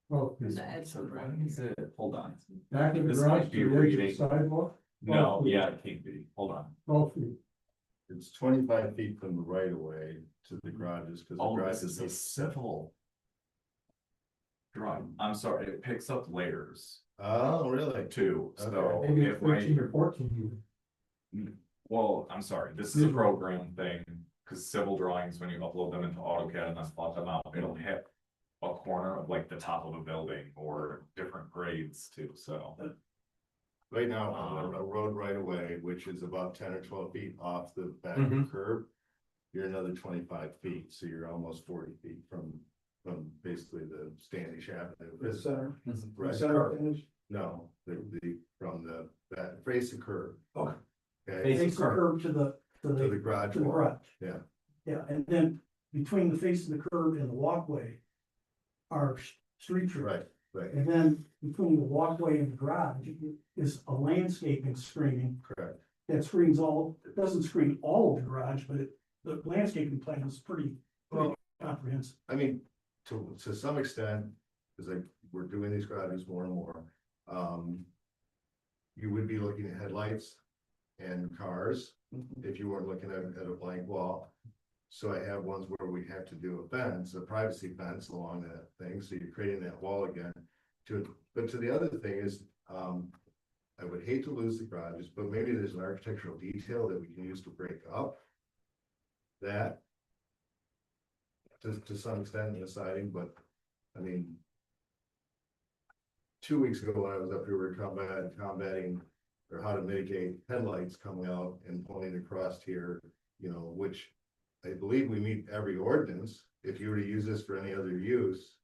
Well, So what is it? Hold on. back of the This garage might to be the edge of the reading. sidewalk, No, yeah, it can't be, hold on. 12 feet. It's 25 feet from the right of way to the garages, because the Oh, garage this is a is. civil. Drawing, I'm sorry, it picks up layers Oh, really? too, so Okay. Maybe if it's 13 or 14 even. well, I'm sorry, this is a program thing. Cause civil drawings, when you upload them into AutoCAD and then plot them out, it'll hit a corner of like the top of a building or different grades too, so. Right now, on a road right away, which is about 10 or 12 feet off the back of the curb. You're another 25 feet, so you're almost 40 feet from basically the Standish Avenue. the center, Right. center finish. No, from that face of curb. Okay. Okay, face the curb to the to the garage wall, garage. yeah. Yeah, and then between the face of the curb and the walkway are street trees. Right, And then between the walkway and the garage is a landscaping screening correct. that screens it doesn't screen all of the garage, but the landscaping plan is pretty comprehensive. I mean, to some extent, because we're doing these garages more and more. you would be looking at headlights and cars, Mhm. if you weren't looking at a blank wall. So I have ones where we have to do a fence, a privacy fence along that thing, so you're creating that wall again. But to the other thing is, I would hate to lose the garages, but maybe there's an architectural detail that we can use to break up that. To some extent in the siding, but, I mean. 2 weeks ago when I was up here, we were combating, or how to mitigate headlights coming out and pointing across here, you know, which. I believe we meet every ordinance, if you were to use this for any other use.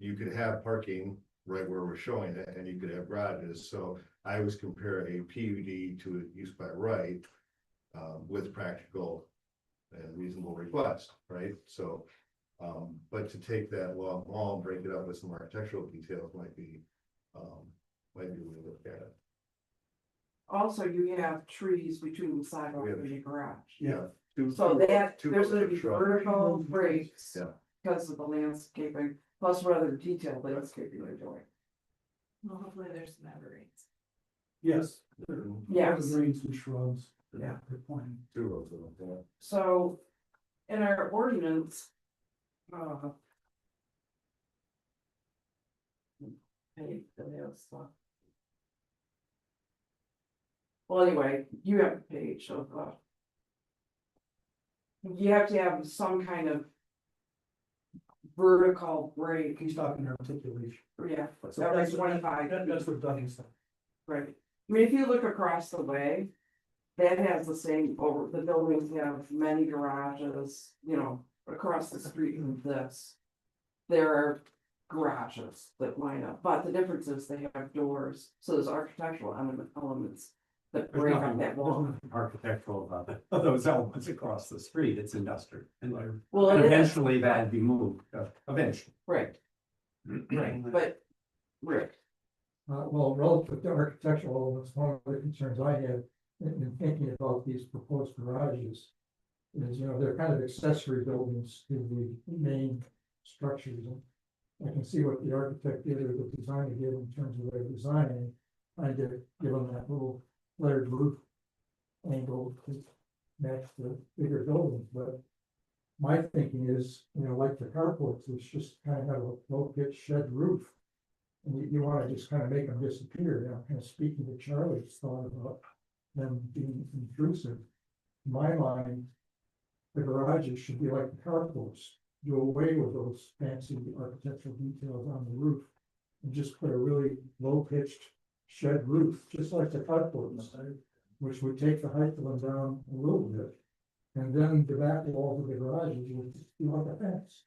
You could have parking right where we're showing it, and you could have garages, so I always compare a PUD to a use by right. With practical and reasonable request, right, so. But to take that long wall and break it up with some architectural details might be a way to look at it. Also, you have trees between the sidewalk Yeah. and your garage. Yeah. So that, two there's gonna foot be shrub. vertical breaks. Yeah. Because of the landscaping, plus rather detailed landscaping they're doing. Well, hopefully there's some evergreens. Yes. Yes. Greens and shrubs. Yeah. Good point. Two of them, yeah. So, in our ordinance. Hey, the nail stuff. Well, anyway, you have a page of, you have to have some kind of vertical break, He's talking articulation. yeah, So every that's- 25 That's what Dunning said. right. I mean, if you look across the way, that has the same, over, the buildings have many garages, you know, across the street from this. There are garages that line up, but the difference is they have doors, so there's architectural elements that There's break up nothing, that there's wall. nothing architectural about those elements across the street, it's industrial. And Well, it is, eventually that'd be moved, eventually. right, right, but, Rick, Well, relative to architectural elements, one of the concerns I have in thinking about these proposed garages is, you know, they're kind of accessory buildings to the main structures. And I can see what the architect did or the designer did in terms of their design, trying to give them that little flared roof angle to match the bigger buildings, but my thinking is, you know, like the carports, it's just kind of have a low pitch shed roof. And you wanna just kind of make them disappear, you know, kind of speaking to Charlie's thought about them being intrusive. In my mind, the garages should be like the carports, do away with those fancy architectural details on the roof. And just put a really low pitched shed roof, just like the carports, which would take the height of them down a little bit. And then the back walls of the garages would be like a fence.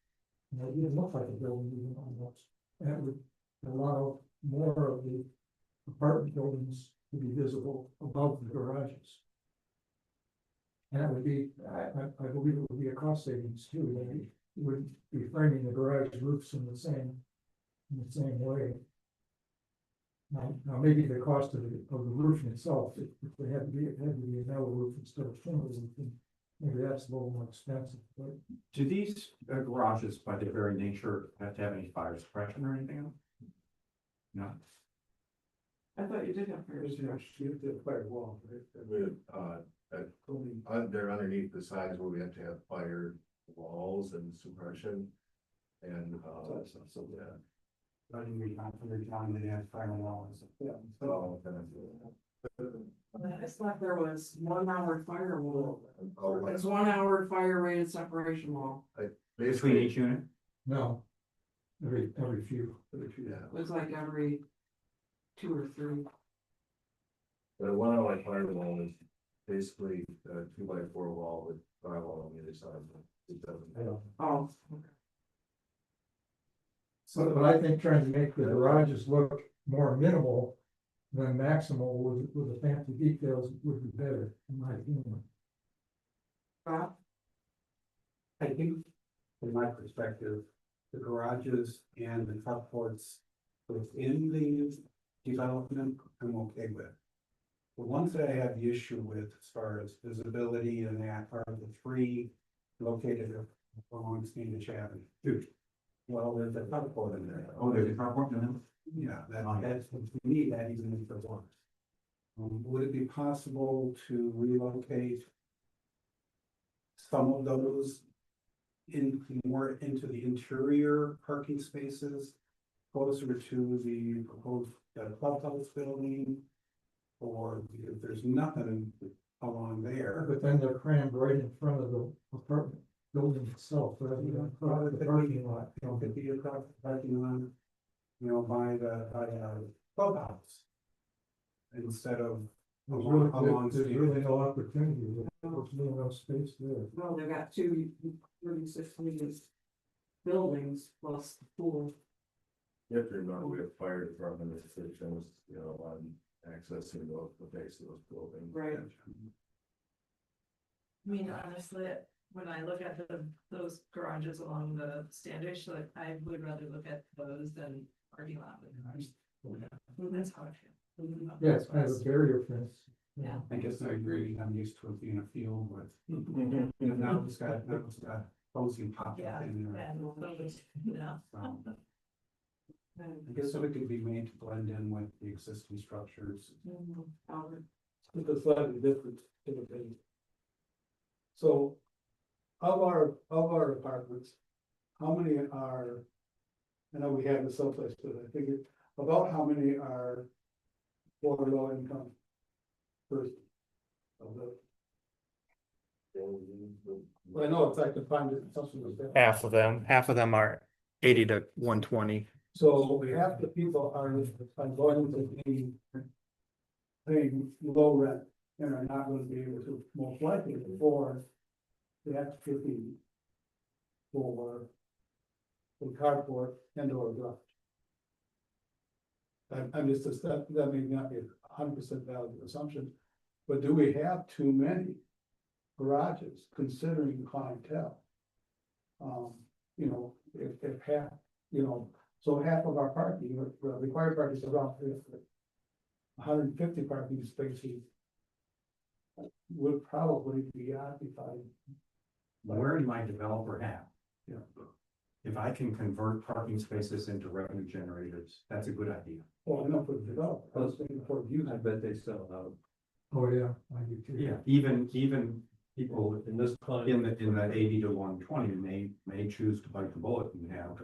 You know, it didn't look like a building even almost. That would allow more of the apartment buildings to be visible above the garages. And that would be, I believe it would be a cost savings too, that you would be framing the garage roofs in the same way. Now maybe the cost of the roofing itself, if they had to be a metal roof instead of shingle roofing, maybe that's a little more expensive, but. Do these garages, by their very nature, have to have any fire suppression or anything else? No. I thought you did have fires. You have to fire wall, right? With, they're underneath the sides where we have to have fire walls and suppression. And, so, yeah. I didn't read on for John, they had fire walls. Yeah. So, I thought there was 1 hour fire wall. oh, It's 1 hour fire rated separation wall. Between basically, each unit? No. Every few. yeah, Looks like every 2 or 3. but a 1 hour fire wall is basically a 2x4 wall with drywall on the other side. It doesn't. Oh, So, but I think trying to make the garages look more minimal than maximal with the fancy details would be better, in my opinion. Bob? I think, from my perspective, the garages and the carports within the development, I'm okay with. The ones that I have the issue with as far as visibility and that are the 3 located along Standish Avenue. Two. Well, there's a carport in there. Oh, there's a carport in them? Yeah, that's, we need that even if it's one. Would it be possible to relocate some of those in more into the interior parking spaces, closer to the proposed clubhouse building? Or if there's nothing along there. But then they're crammed right in front of the apartment building itself, rather than across the parking lot. You know, could be across the parking lot, you know, by the clubhouse. Instead of There's along really, there's really no opportunity, there's really no space there. Well, they've got two 36 meters buildings plus the pool. You have to remember, we have fire department restrictions, you know, on accessing the base of those buildings. Right. I mean, honestly, when I look at those garages along the standish, like I would rather look at those than parking lot with cars. That's how I feel. Yes, I have a barrier fence. Yeah. I guess I agree, I'm used to it being a field with, now it's got housing popped Yeah, up in there. and those, yeah. So, I guess so it could be made to blend in with the existing structures. It's a slightly different thing. So, of our apartments, how many are, I know we have the someplace, but I figured, about how many are for low income? First. Of the. Well, I know if I could find it, something like that. Half of them are 80 to 120. So half the people are going to be paying low rent and are not going to be able to most likely afford the extra fee for carport and or garage. I'm just, that may not be 100% valid assumption, but do we have too many garages considering the clientele? You know, if half, you know, so half of our parking, required parking is around 150 parking spaces would probably be occupied. Where in my developer app, Yeah. if I can convert parking spaces into revenue generators, that's a good idea. Well, I know for the developer, I was thinking for the user. I bet they sell out. Oh, yeah, I do too. Yeah, even people In this climate. in the 80 to 120 may choose to bite the bullet and have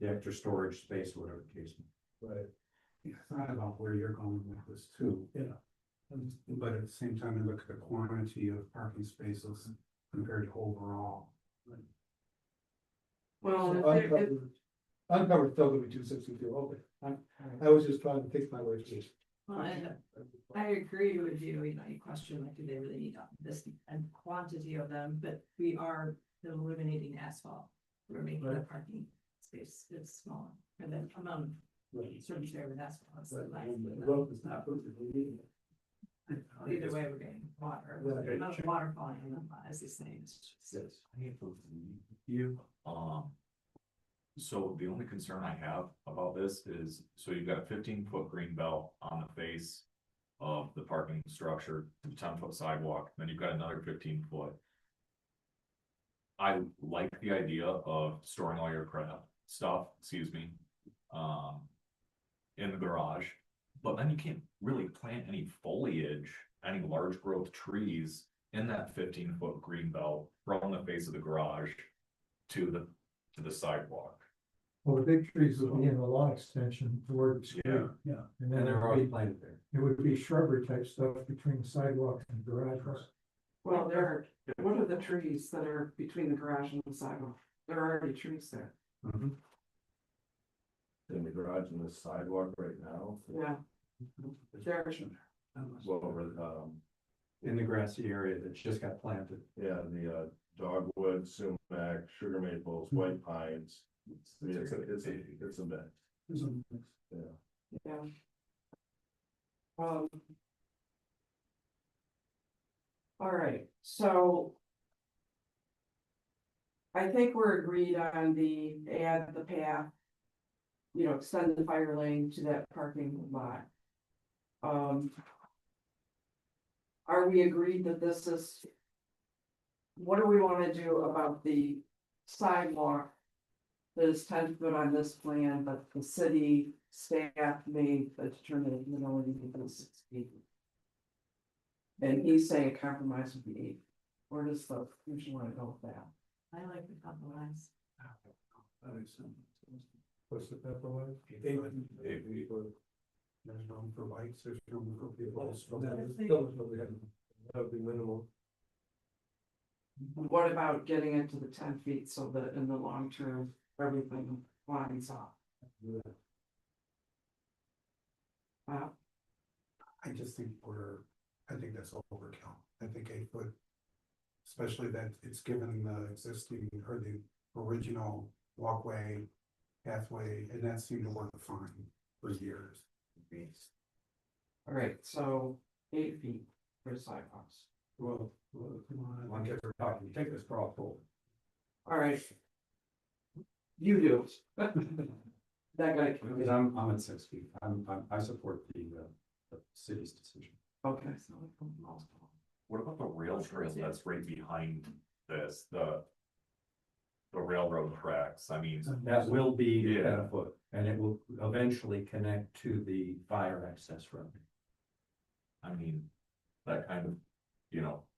the extra storage space, whatever the case. Right. Yeah, I thought about where you're going with this too. Yeah. But at the same time, I look at the quantity of parking spaces compared to overall. Well, So if there- if- uncovered still gonna be 262, okay. I was just trying to fix my way through. Well, and I agree with you, you know, you question like, do they really need this and quantity of them, but we are eliminating asphalt. We're making the Right. parking space is smaller, and then amount of service area with asphalt. is Right, less and than the that. road is not perfectly needed. Either way, we're getting water, Right. the amount of water falling in them is the same. It's just- You, so the only concern I have about this is, so you've got a 15-foot green belt on the face of the parking structure, the 10-foot sidewalk, then you've got another 15-foot. I like the idea of storing all your crap stuff, excuse me, in the garage. But then you can't really plant any foliage, any large growth trees in that 15-foot green belt from the face of the garage to the sidewalk. Well, the big trees would be in the lawn extension toward the street. Yeah. Yeah. And And then they're it already would planted there. be, it would be shrubbery type stuff between the sidewalk and the garage. Well, what are the trees that are between the garage and the sidewalk? There are already trees there. In the garage and the sidewalk right now. Yeah. There, Well, over, In the grassy area that just got planted. yeah, the dogwood, sumac, sugar maples, white pines. I mean, it's a mix, yeah. yeah. All right, so. I think we're agreed on add the path. You know, extend the fire lane to that parking lot. Are we agreed that this is? What do we wanna do about the sidewalk? That is 10 foot on this plan, but the city staff made a determination that only needs 6 feet. And he's saying compromise would be 8. Where does the commission wanna go with that? I like the compromise. What's the pepper one? There's room for lights, there's room for people. That would be minimal. What about getting into the 10 feet so that in the long term, everything lines up? I just think I think that's overkill. I think 8 foot. Especially that it's given the existing or the original walkway, pathway, and that seemed to work fine for years. All right, so 8 feet for sidewalks. Well, come on. Take this straw poll. All right. You do. That guy. Because I'm at 6 feet. I support the city's decision. Okay. What about the rail trail that's right behind this, the railroad tracks? I mean, That will be Yeah. 10 foot, and it will eventually connect to the fire access road. I mean, that kind of,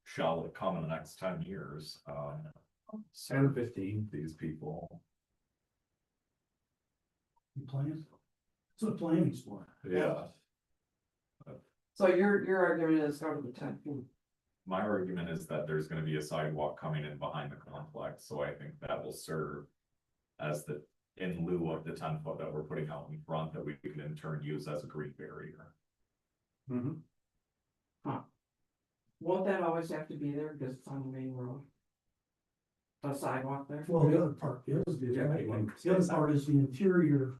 shall it come in the next 10 years, 10, 15. these people. Plans. That's what planning's for. Yeah. So your argument is go to the 10 feet. My argument is that there's gonna be a sidewalk coming in behind the complex, so I think that will serve as in lieu of the 10 foot that we're putting out in front, that we can in turn use as a green barrier. Won't that always have to be there because it's on the main road? A sidewalk there? Well, the other part is, the other part is the interior.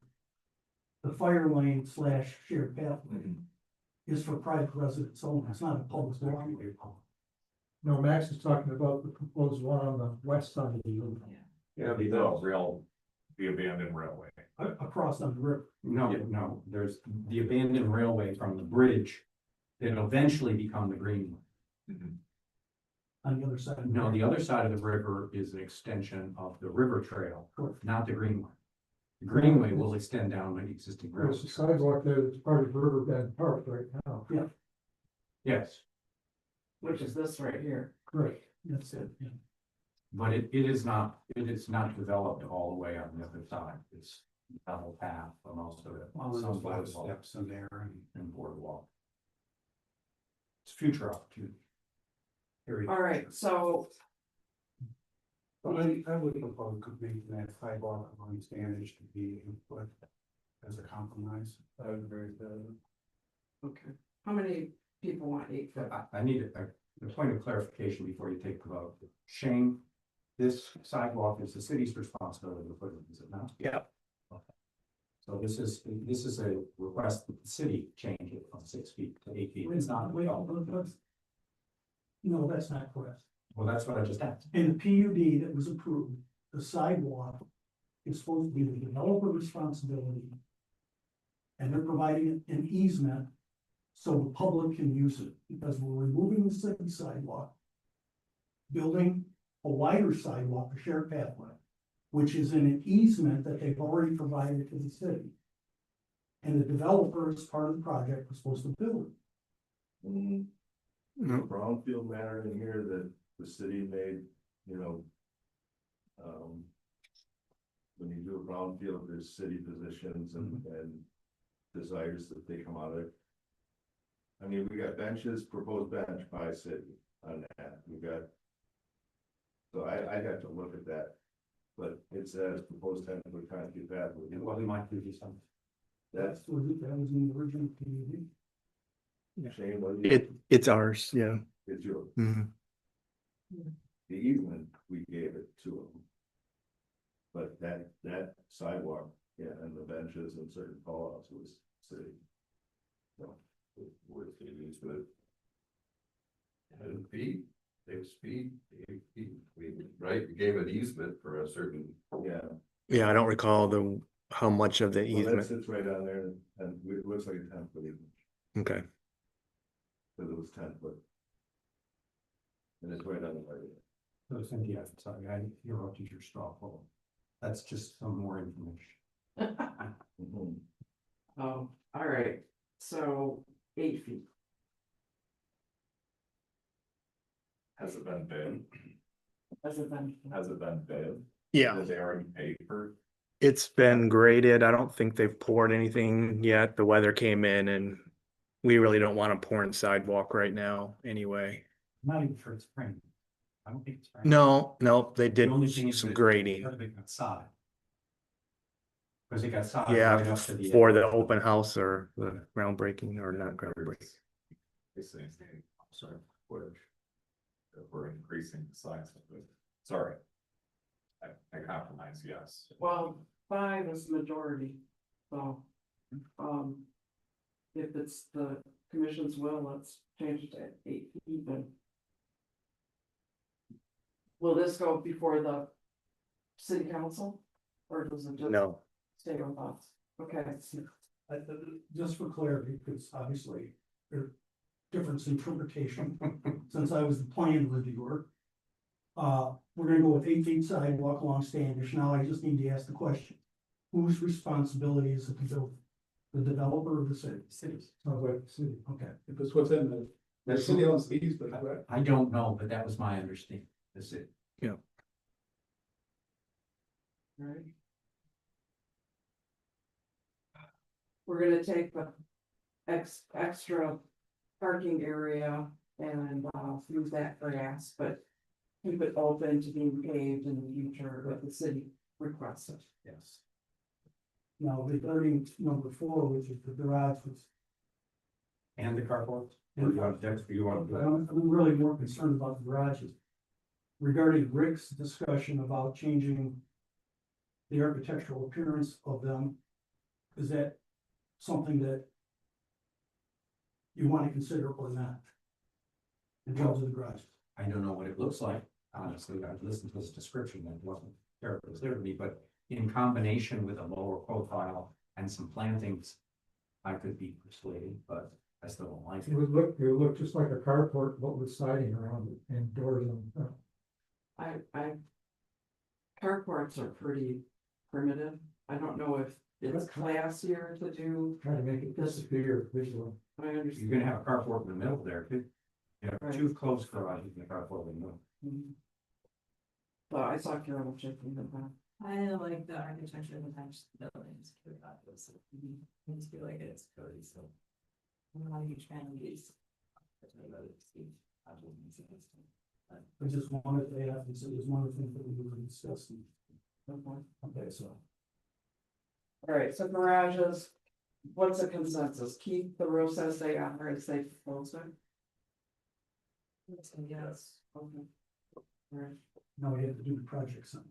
The fire lane / shared pathway is for private residents only, it's not a public walkway. No, Max is talking about the proposed one on the west side of the unit. The abandoned railway. Across on the river. No, there's the abandoned railway from the bridge. It'll eventually become the greenway. On the other side. No, the other side of the river is an extension of the river trail, not the greenway. The greenway will extend down the existing road. There's a sidewalk there that's part of Riverbend Park right now. Yeah, Yes, Which is this right here. correct, that's it, yeah. but it is not developed all the way on the other side. It's double path for most of it. All those Some flat boardwalk steps in there and boardwalk. It's future opportunity. All right, so But I would propose making that sidewalk along Standish to be 8 foot as a compromise. I would agree with that. okay, how many people want 8 foot? I need a point of clarification before you take the vote. Shane, this sidewalk is the city's responsibility to put it, is it not? Yeah. So this is a request that the city change it from 6 feet to 8 feet. It's not. No, that's not correct. Well, that's what I just asked. In the PUD that was approved, the sidewalk is supposed to be the developer responsibility. And they're providing an easement so the public can use it, because we're removing the city sidewalk. Building a wider sidewalk, a shared pathway, which is in an easement that they've already provided to the city. And the developer, as part of the project, was supposed to build it. Brownfield matter in here that the city made, when you do a brownfield, there's city positions and desires that they come out of it. I mean, we got benches, proposed bench by city on that, so I'd have to look at that. But it says proposed 10-foot concrete pathway. Well, we might do something. That's That was in the original PUD. Shane, what do you? It's ours, yeah. It's yours. Mhm. The easement, we gave it to them. But that sidewalk, yeah, and the benches and certain callouts was city. So, where's the easement? 10 feet, 6 feet, 8 feet, right, you gave an easement for a certain. Yeah, Yeah, I don't recall how much of the well, that easement. sits right down there and it looks like a 10-foot easement, Okay, because it was 10 foot. And it's right on the right. So Cynthia, sorry, I interrupted your straw poll. That's just some more information. Oh, all right, so 8 feet. Has it been bid? Has it been? Has it been bid? Yeah, Did they already pay for? it's been graded. I don't think they've poured anything yet. The weather came in and we really don't want to pour in sidewalk right now anyway. I'm not even sure it's spring. I don't think it's spring. No, they The did only thing is some that grading. part of it got sod. Because it got sod. Yeah, right up to the for edge. the open house or the groundbreaking or not groundbreaking. They say, I'm sorry, footage. That we're increasing the size of it. Sorry. I compromise, yes. Well, 5 is majority, so, if it's the commission's will, let's change it to 8 feet, then. Will this go before the city council, or does it just? No, Stay with us, okay, Just for clarity, because obviously there difference in interpretation, since I was the plan reviewer. We're gonna go with 8 feet sidewalk along Standish. Now I just need to ask the question. Whose responsibility is it to build? The developer or the city? Cities, Sounds like the city, okay. If it's what's in the city owns the easement, correct? I don't know, but that was my understanding. That's it. right. We're gonna take the extra parking area and, use that grass, but keep it open to being paved in the future if the city requests it. Yes. Now regarding number 4, which is the garage, which And the carport. Or you want to, you want to. I'm really more concerned about the garages. Regarding Rick's discussion about changing the architectural appearance of them, is that something that you want to consider or not? In terms of the garage? I don't know what it looks like, honestly, I've listened to this description that wasn't terribly clear to me, but in combination with a lower profile and some plantings. I could be persuaded, but I still don't like It it. would look just like a carport, but with siding around it and doors on the front. Carports are pretty primitive. I don't know if it's classier to do. Trying to make it disappear visually. I You're understand. gonna have a carport in the middle there, too. You have Right. 2 closed garages in the carport in the middle. Mhm. But I saw Carol checking them out. I like the architecture of the Dutch buildings, I just feel like it's good, so. I'm not a huge fan of these. I just wanted to ask, this is one of the things that we were discussing. Okay, so. All right, so garages, what's the consensus? Keep the rules as they are, as they proposed it? Yes. Okay. All right, Now we have to do the project some.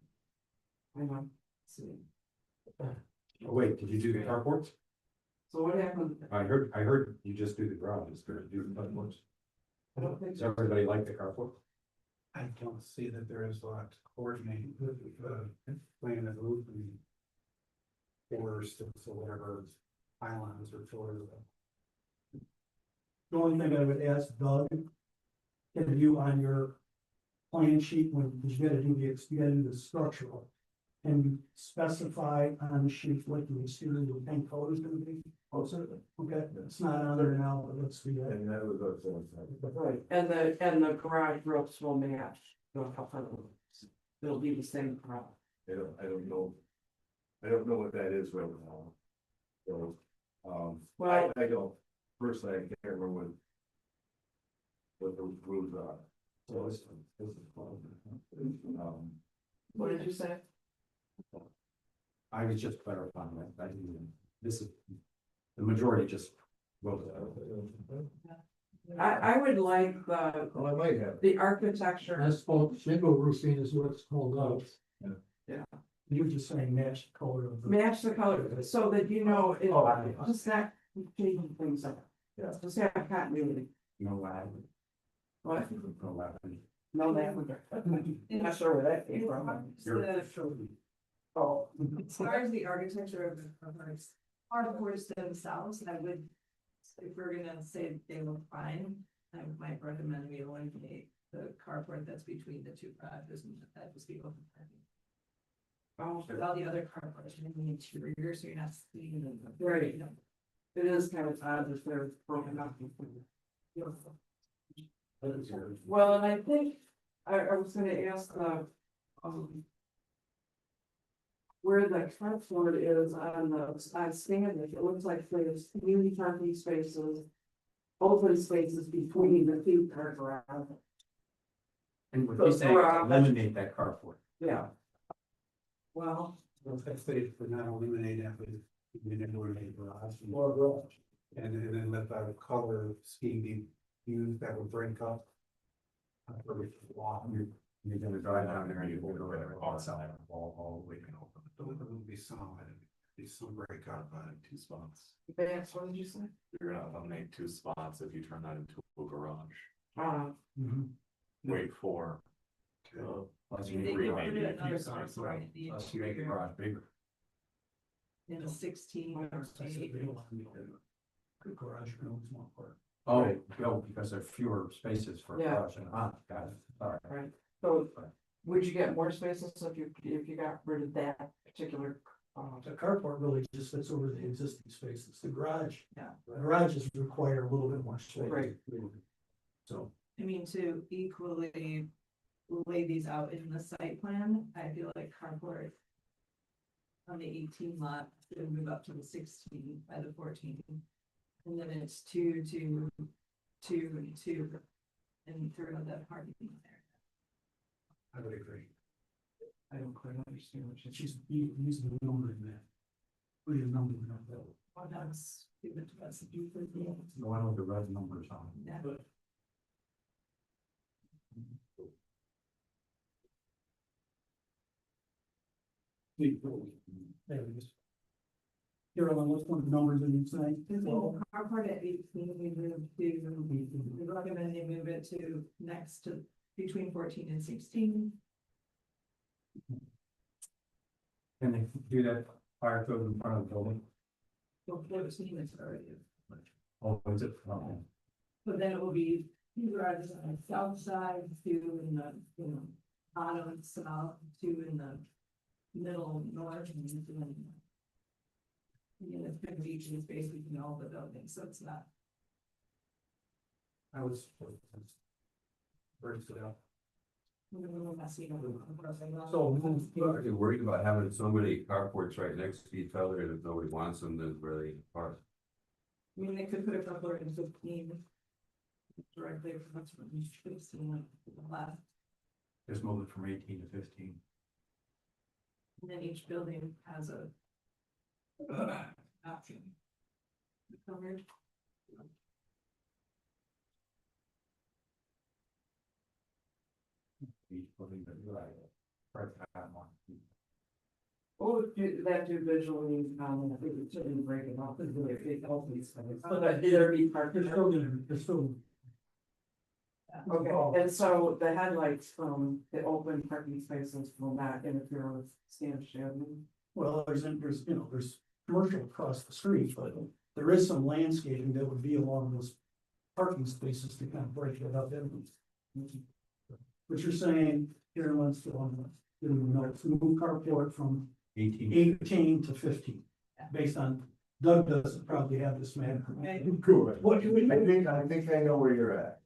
I know. See, Oh, wait, did you do the carports? so what happened? I heard you just do the garages, did you do the carports? I don't think Does so. everybody like the carport? I don't see that there is a lot to coordinate with the plan of roof and. Or sticks or whatever, islands or pillars. The only thing I would ask Doug, have you on your plan sheet, when, because you gotta do the structural. Can you specify on the sheet what the exterior of the paint color is gonna be? Oh, certainly. Okay, it's not on there now, but let's see that. And that was Right, and the garage ropes will match. It'll be the same color. I don't know. I don't know what that is right now. So, Well, I don't, personally, I can't remember what those rules are. So this is what did you say? I was just clarifying that, this is, the majority just wrote it. I would like well, I might have. the architecture. Asphalt shingle roofing is what it's called out. You're just saying match the color of the. Match the color, so that you know, it's just not changing things up. Yeah. Just have continuity. No lag. What? No lag. No, lavender. Not sure where that came from. Oh. As far as the architecture of the carports themselves, I would, if we're gonna say they look fine, I might recommend we eliminate the carport that's between the 2 garages and that just be open parking. Oh, With all the other carports in the interior, so you're not seeing them. right. It is kind of odd if they're broken up. Well, and I think, I was gonna ask, where the carport is on Stanley, it looks like there's community parking spaces, open spaces between the two car garage. And what he's saying, is eliminate that carport. Yeah. Well, Well, if they would not eliminate that, but you didn't eliminate garage. More garage. And then let the color scheme be used, that would break up. You're gonna drive down there and you will go there outside all the way and open the door. It would be some, be some breakout, but 2 spots. Vance, what did you say? You're gonna eliminate 2 spots if you turn that into a garage. Mhm. Wait for. Plus I you mean, they remake could put it, it another keep size, source, right, the plus you make the interior. garage bigger. In a 16 or 8. Good garage, no, it's not part. Oh, no, because there are fewer spaces for Yeah. garage and, got it, all right. Right, so would you get more spaces if you got rid of that particular? The carport really just fits over the existing spaces, the garage. Yeah. The garages require a little bit more space. Right. So, I mean, to equally lay these out in the site plan, I feel like carport on the 18 lot, should move up to the 16 by the 14. And then it's 2, 2, 2, and 2, and throw that parking in there. I would agree. I don't quite understand what it's you. just using the number in that. Put your number in that. Well, that's given to us. You could, yeah. The one with the red numbers on. Yeah. There it is. Carolyn, what's one of the numbers in your site? So carport at 18, we move to, we recommend they move it to next to between 14 and 16. Can they do that fire code in front of the building? So 14 is already. Oh, is it? Oh. But then it will be two garages on the south side, 2 in the, bottom and south, 2 in the middle north, and 2 in the. Again, it's gonna be each space between all the buildings, so it's not. I was. Breaks it out. Messy. So, Are you worried about having so many carports right next to each other, and if nobody wants them, then where they park? I mean, they could put a couple in 15. Directly across from each space and like the left, Just move it from 18 to 15. and then each building has a. Option. Covered. Each building, but you're right. Right, that one. What would do that do visually, I think it shouldn't break it off, it's really a big open space, but that either be parked. They're still gonna, they're still. Okay, and so the headlights from the open parking spaces will not interfere with stand shading. Well, there's, there's commercial across the street, but there is some landscaping that would be along those parking spaces to kind of break it up in. But you're saying, here, let's go on, move carport from 18. 18 to 15, based on, Doug doesn't probably have this map. Cool. What do we? I think I know where you're at.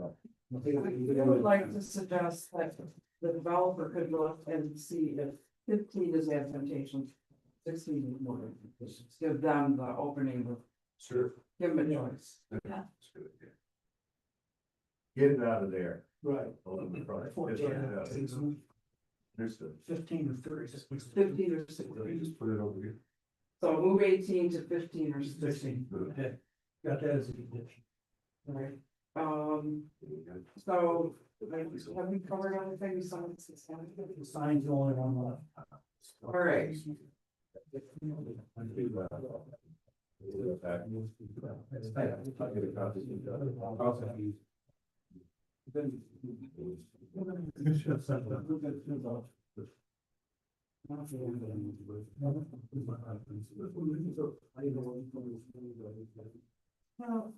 I would like to suggest that the developer could look and see if 15 is advantageous, 16 is more. Just give them the opening, Sure. give them a choice. Get it out of there. Right. Understood. 15 or 30. 15 or 16. Just put it over here. So move 18 to 15 or 16. 16, okay. Got that as a condition. Right, so, like, have we covered everything besides this one? The sign's the only one left. All right. Well,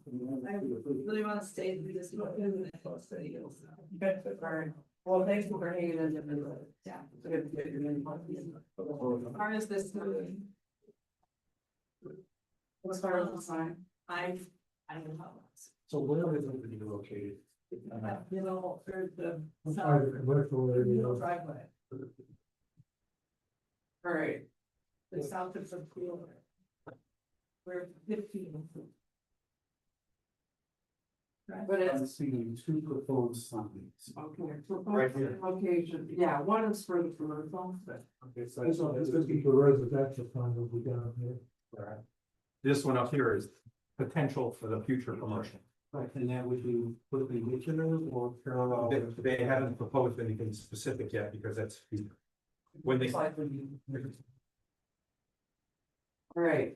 I really want to stay with this. All right, well, thanks for hanging in there. Yeah. It's good to get your name on these. As far as this moving, As far as the sign, I don't know. So where is it going to be located? You know, or the Private commercial area. driveway, All right, the south of the pool. We're 15. Right. but I'm it's, seeing two proposed signs. okay, Right proposed here. location, yeah, one is for the commercial. Okay, so That's all, this is the residential kind of we down here. This one up here is potential for the future commercial. Right, and that would be perpendicular or parallel? They haven't proposed anything specific yet because that's when they. All right,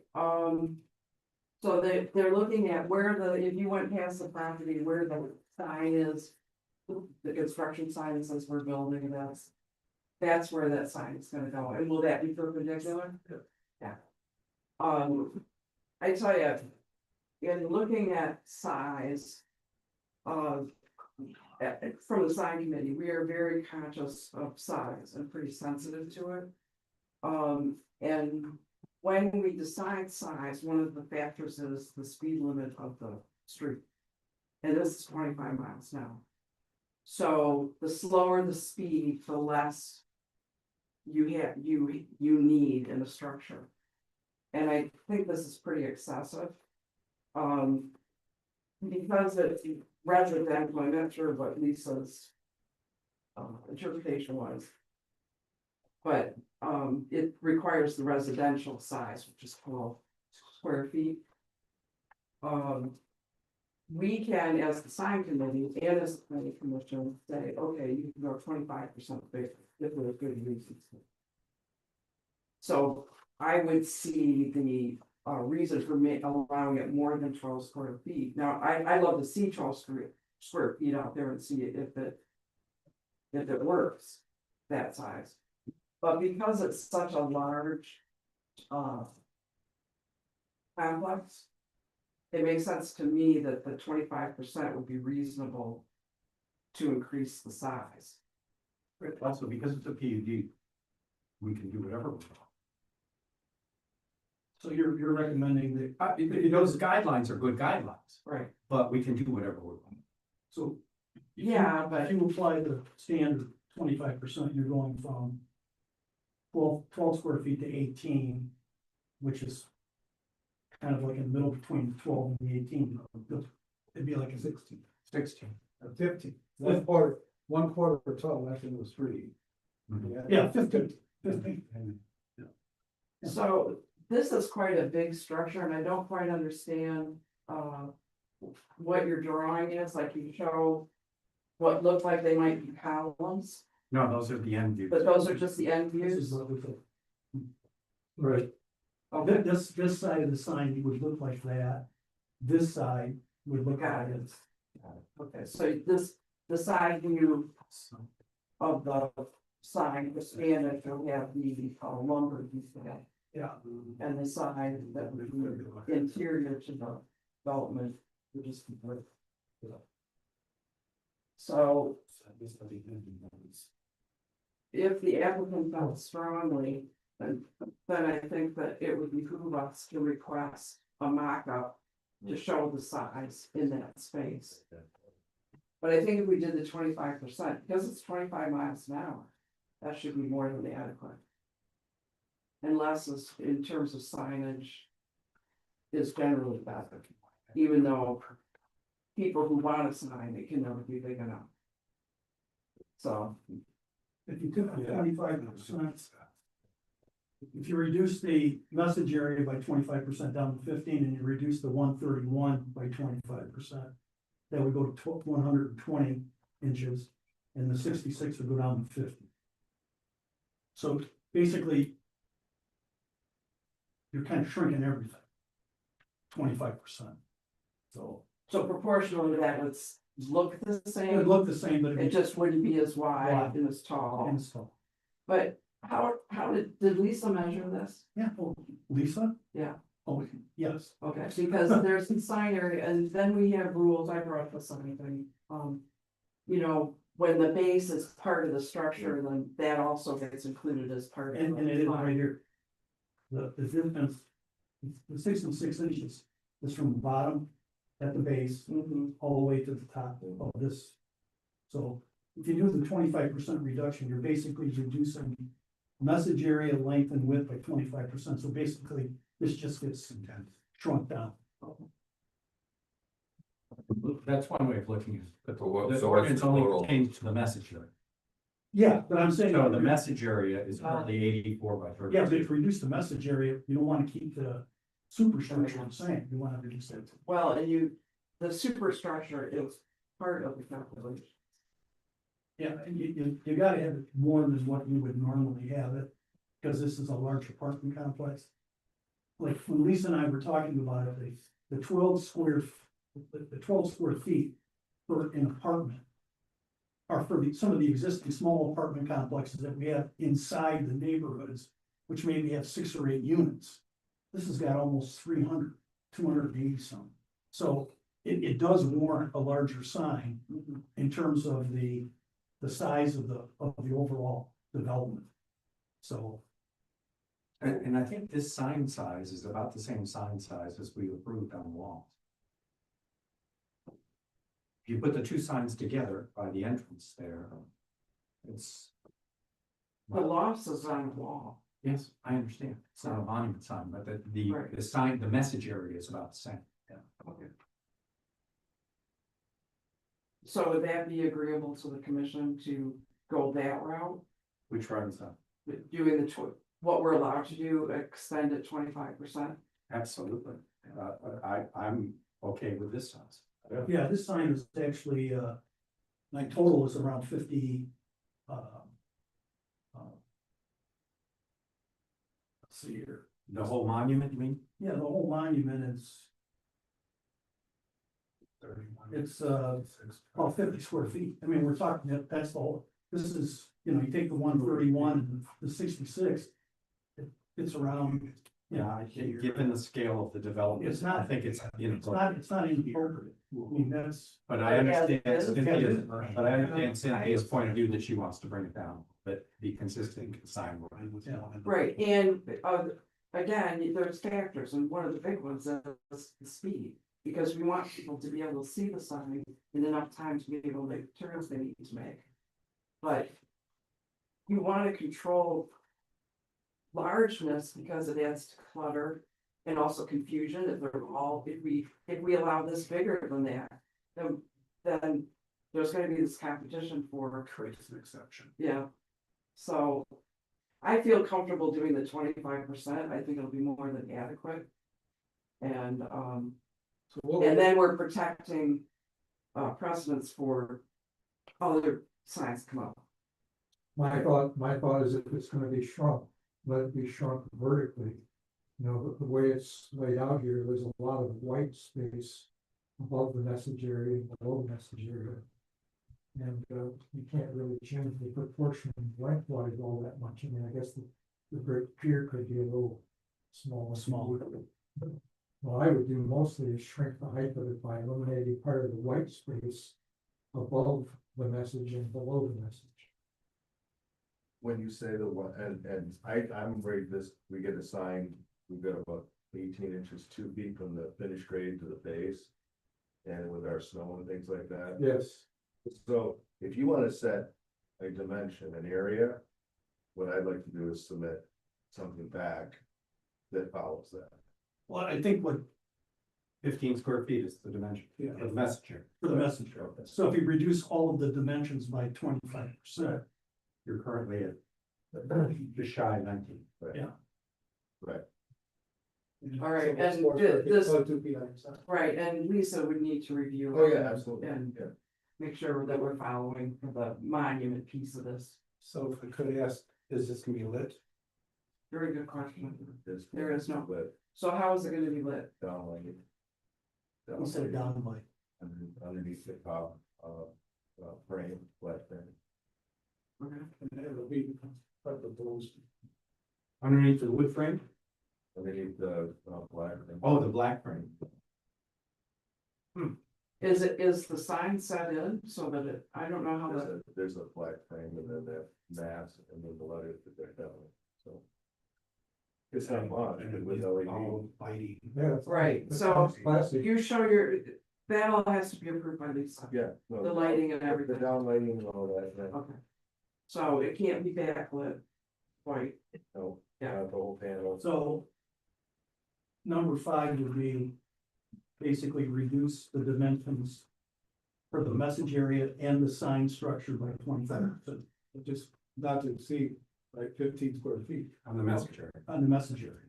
so they're looking at where if you went past the property, where the sign is. The construction sign that says we're building, that's where that sign is gonna go, and will that be perpendicular? Yeah. I tell you, in looking at size. From the sign committee, we are very conscious of size and pretty sensitive to it. And when we decide size, one of the factors is the speed limit of the street. And this is 25 miles an hour. So the slower the speed, the less you need in a structure. And I think this is pretty excessive. Because it's residential, I'm not sure what Lisa's interpretation was. But it requires the residential size, which is 12 square feet. We can, as the sign committee and as the planning commission, say, okay, you can go 25% bigger if there are good reasons. So I would see the reason for me allowing it more than 12 square feet. Now, I love to see 12 square feet out there and see if it works, that size. But because it's such a large complex, it makes sense to me that the 25% would be reasonable to increase the size. Also, because it's a PUD, we can do whatever we want. So you're recommending that, Those guidelines are good guidelines, Right. but we can do whatever we want. so. Yeah, but If you apply the standard 25%, you're going from 12 square feet to 18, which is kind of like in the middle between 12 and the 18. It'd be like a 16. 50, one quarter per ton, actually was 3. Yeah, 15. so this is quite a big structure and I don't quite understand what your drawing is, like you show what look like they might be columns, No, those are the end views. but those are just the end This is views. what we thought. Right. Okay, This side of the sign would look like that. This side would look Got like it. this. okay, so the side view of the sign, the standard, will have the lumber piece of it. Yeah. And the side that would be interior to the development, would just be brick. So if the applicant felt strongly, then I think that it would behoove us to request a mock-up to show the size in that space. But I think if we did the 25%, because it's 25 miles an hour, that should be more than adequate. Unless it's in terms of signage is generally better, even though people who want a sign, it can never be big enough. So, If you took 25%. If you reduce the message area by 25% down to 15 and you reduce the 131 by 25%. That would go to 120 inches and the 66 would go down to 50. So basically. You're kind of shrinking everything. 25%. So proportionally that would look the it would same, look the same, but it it'd just wouldn't be as wide Wide. and as tall. be installed. But how did Lisa measure this? Yeah, oh, Lisa? Yeah. Oh, yes. Okay, because there's some sign area, and then we have rules, I brought this on anything, you know, when the base is part of the structure, then that also gets included as part of. And it is right here. The difference, the 6 and 6 inches is from the bottom at the base, Mhm. all the way to the top of this. So if you do the 25% reduction, you're basically reducing message area, length and width by 25%. So basically, this just gets shrunk down. That's one way of looking at it, but So what- the so what's ordinance the only total? pertains to the message area. Yeah, but I'm saying. So the message area is currently 84 by 30. Yeah, but if you reduce the message area, you don't wanna keep the superstructure the same, you wanna reduce it. Well, and the superstructure is part of the calculation. Yeah, and you gotta have it more than what you would normally have it, because this is a large apartment complex. Like when Lisa and I were talking about it, the 12 square feet for an apartment. Are for some of the existing small apartment complexes that we have inside the neighborhoods, which maybe have 6 or 8 units. This has got almost 300, 280 some. So it does warrant a larger sign in terms of the size of the overall development. So, And I think this sign size is about the same sign size as we approved on the walls. If you put the two signs together by the entrance there, it's. The loft is on the wall. Yes, I understand. It's not a monument sign, but the Right. sign, the message area is about the same. Okay. So would that be agreeable to the commission to go that route? Which road is that? Doing what we're allowed to do, extend it 25%? Absolutely. I'm okay with this size. yeah, this sign is actually, my total is around 50, let's see here. The whole monument, you mean? Yeah, the whole monument is, it's, about 50 square feet. I mean, we're talking, that's the whole, this is, you know, you take the 131 and the 66. It's around, Yeah, given the scale of the development, It's not- I think it's, it's not inappropriate. I mean, that's, but I understand, Yeah, Cynthia's- but I understand Cynthia's point of view that she wants to bring it down, but be consistent with the sign. Right, and again, there's factors, and one of the big ones is the speed. Because we want people to be able to see the sign in enough time to be able to make turns they need to make. But you want to control largeness because it adds to clutter and also confusion. If we allow this bigger than that, then there's gonna be this competition for. Creates an exception. Yeah. So I feel comfortable doing the 25%. I think it'll be more than adequate. And So what and then we're protecting precedents for other signs come up. My thought is if it's gonna be shrunk, let it be shrunk vertically. You know, the way it's laid out here, there's a lot of white space above the message area and below the message area. And you can't really change the proportion lengthwise all that much. I mean, I guess the brick pier could be a little small. What I would do mostly is shrink the height of it by eliminating part of the white space above the message and below the message. When you say the one, and I'm afraid we get a sign, we've got about 18 inches, 2 feet from the finished grade to the base. And with our snow and things like that. Yes. So if you wanna set a dimension, an area, what I'd like to do is submit something back that follows that. well, I think what 15 square feet is the dimension of the message area. for the message. So if you reduce all of the dimensions by 25%, You're currently at just shy of 19. yeah. Right. All right, and this, right, and Lisa would need to review. Oh, it yeah, absolutely, And yeah. make sure that we're following the monument piece of this. So if I could ask, is this gonna be lit? Very good question. This- There is no- But So how is it gonna be lit? down like it. You said down by, Underneath the top, frame, flat frame. Okay. And it'll be part of those. Underneath the wood frame? Underneath the, black. frame. Oh, the black frame. Is the sign set in so that I don't know how There's a black frame and then that mass and then the letters that they're down, so. It's not much, And with it's LED. all lighting. Yeah. Right, that so sounds classy. you show That all has to be approved by Lisa. Yeah. no, The lighting and The everything. downlighting and all that, yeah. Okay. So it can't be backlit. Right, No, Yeah. not the whole panel. So. Number 5 would be basically reduce the dimensions. For the message area and the sign structure by 25% Just not to exceed like 15 square feet, On the message area. on the message area.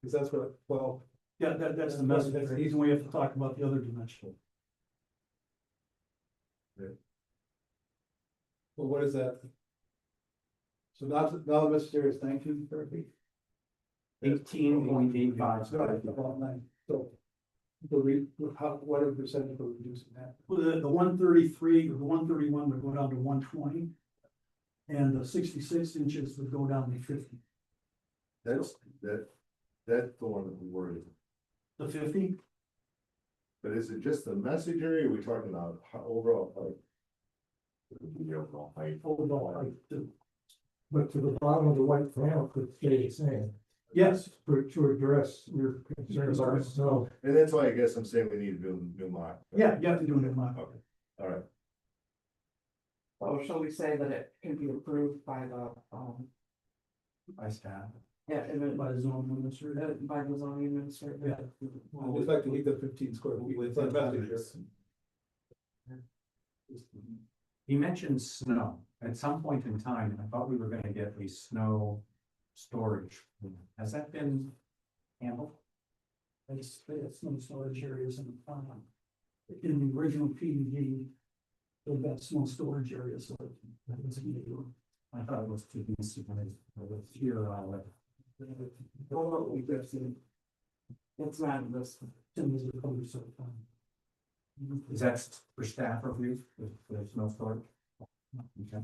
because that's what, well, Yeah, that's the message, That's- reason we have to talk about the other dimension. well, what is that? So now the message area is 19 square feet. 18.85 square feet. So. What are the percentage for reducing that? Well, the 133 or the 131 would go down to 120. And the 66 inches would go down to 50. That's the one that we worried. The 50, But is it just the message area? Or are we talking about overall height? The overall height. overall height too. But to the bottom of the white panel could stay the same, Yes, to address your concerns, so. And that's why I guess I'm saying we need to do new mock. yeah, you have to do it in my. Okay, all right. so shall we say that it can be approved by the, By staff. yeah, and then By the zone administrator. by the zoning administrator? Yeah. I'd just like to leave the 15 square feet with that message area. He mentioned snow. At some point in time, I thought we were gonna get a snow storage. Has that been handled? It's some storage areas in the original PUD. They've got small storage areas, so that was a new. I thought it was to be here, It's not this. is that for staff review, if there's no storage? Okay.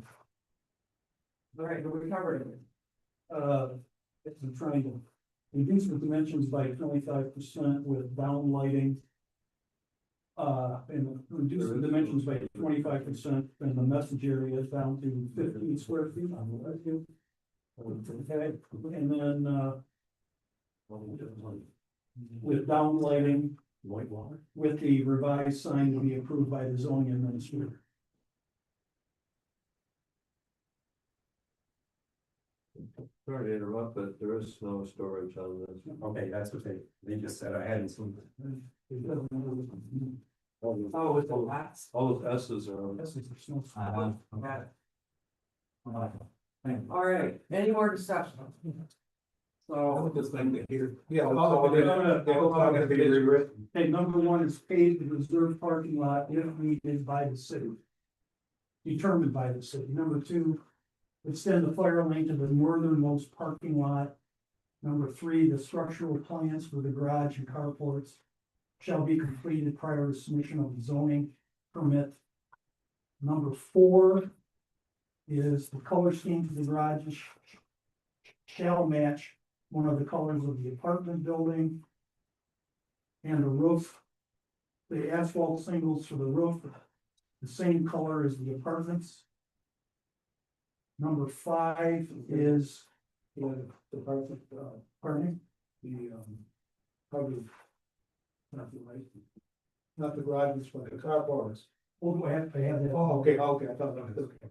All right, we covered it. It's a triangle. Reduce the dimensions by 25% with downlighting. And reduce the dimensions by 25% and the message area is down to 15 square feet on the left view. Okay, and then, with downlighting, White water. with the revised sign to be approved by the zoning administrator. Sorry to interrupt, but there is no storage on this. Okay, that's what they just said. I hadn't seen. Oh, it's the last. All those S's are on. This is the snow. Got it. Thank you. All right, any more discussion? I So, would just like to hear. Yeah. Okay, number 1 is pave the reserved parking lot if needed by the city. Determined by the city. Number 2, extend the fire lane to the northernmost parking lot. Number 3, the structural plans for the garage and carports shall be completed prior to submission of the zoning permit. Number 4 is the color scheme for the garages shall match one of the colors of the apartment building. And the roof, the asphalt shingles for the roof, the same color as the apartments. Number 5 is The department, pardon the, probably. Not the right. Not the garages, but the carports. oh, I have that. Oh, okay, I thought that was, okay.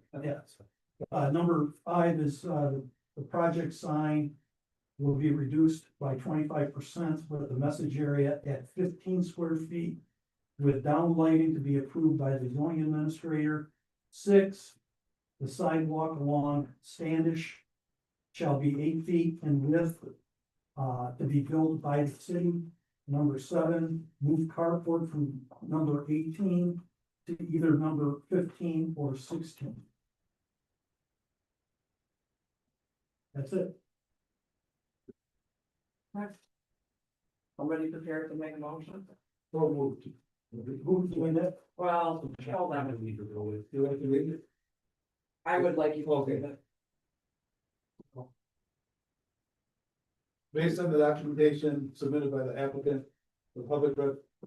Yeah. Number 5 is, the project sign will be reduced by 25% with the message area at 15 square feet. With downlighting to be approved by the zoning administrator. 6, the sidewalk along Standish shall be 8 feet in width. To be built by the city. Number 7, move carport from number 18 to either number 15 or 16. That's it. somebody prepared to make a motion? So moved. Who's doing that? Well, hold on. You like to read it? I would like you to. Okay. Based on the documentation submitted by the applicant, the public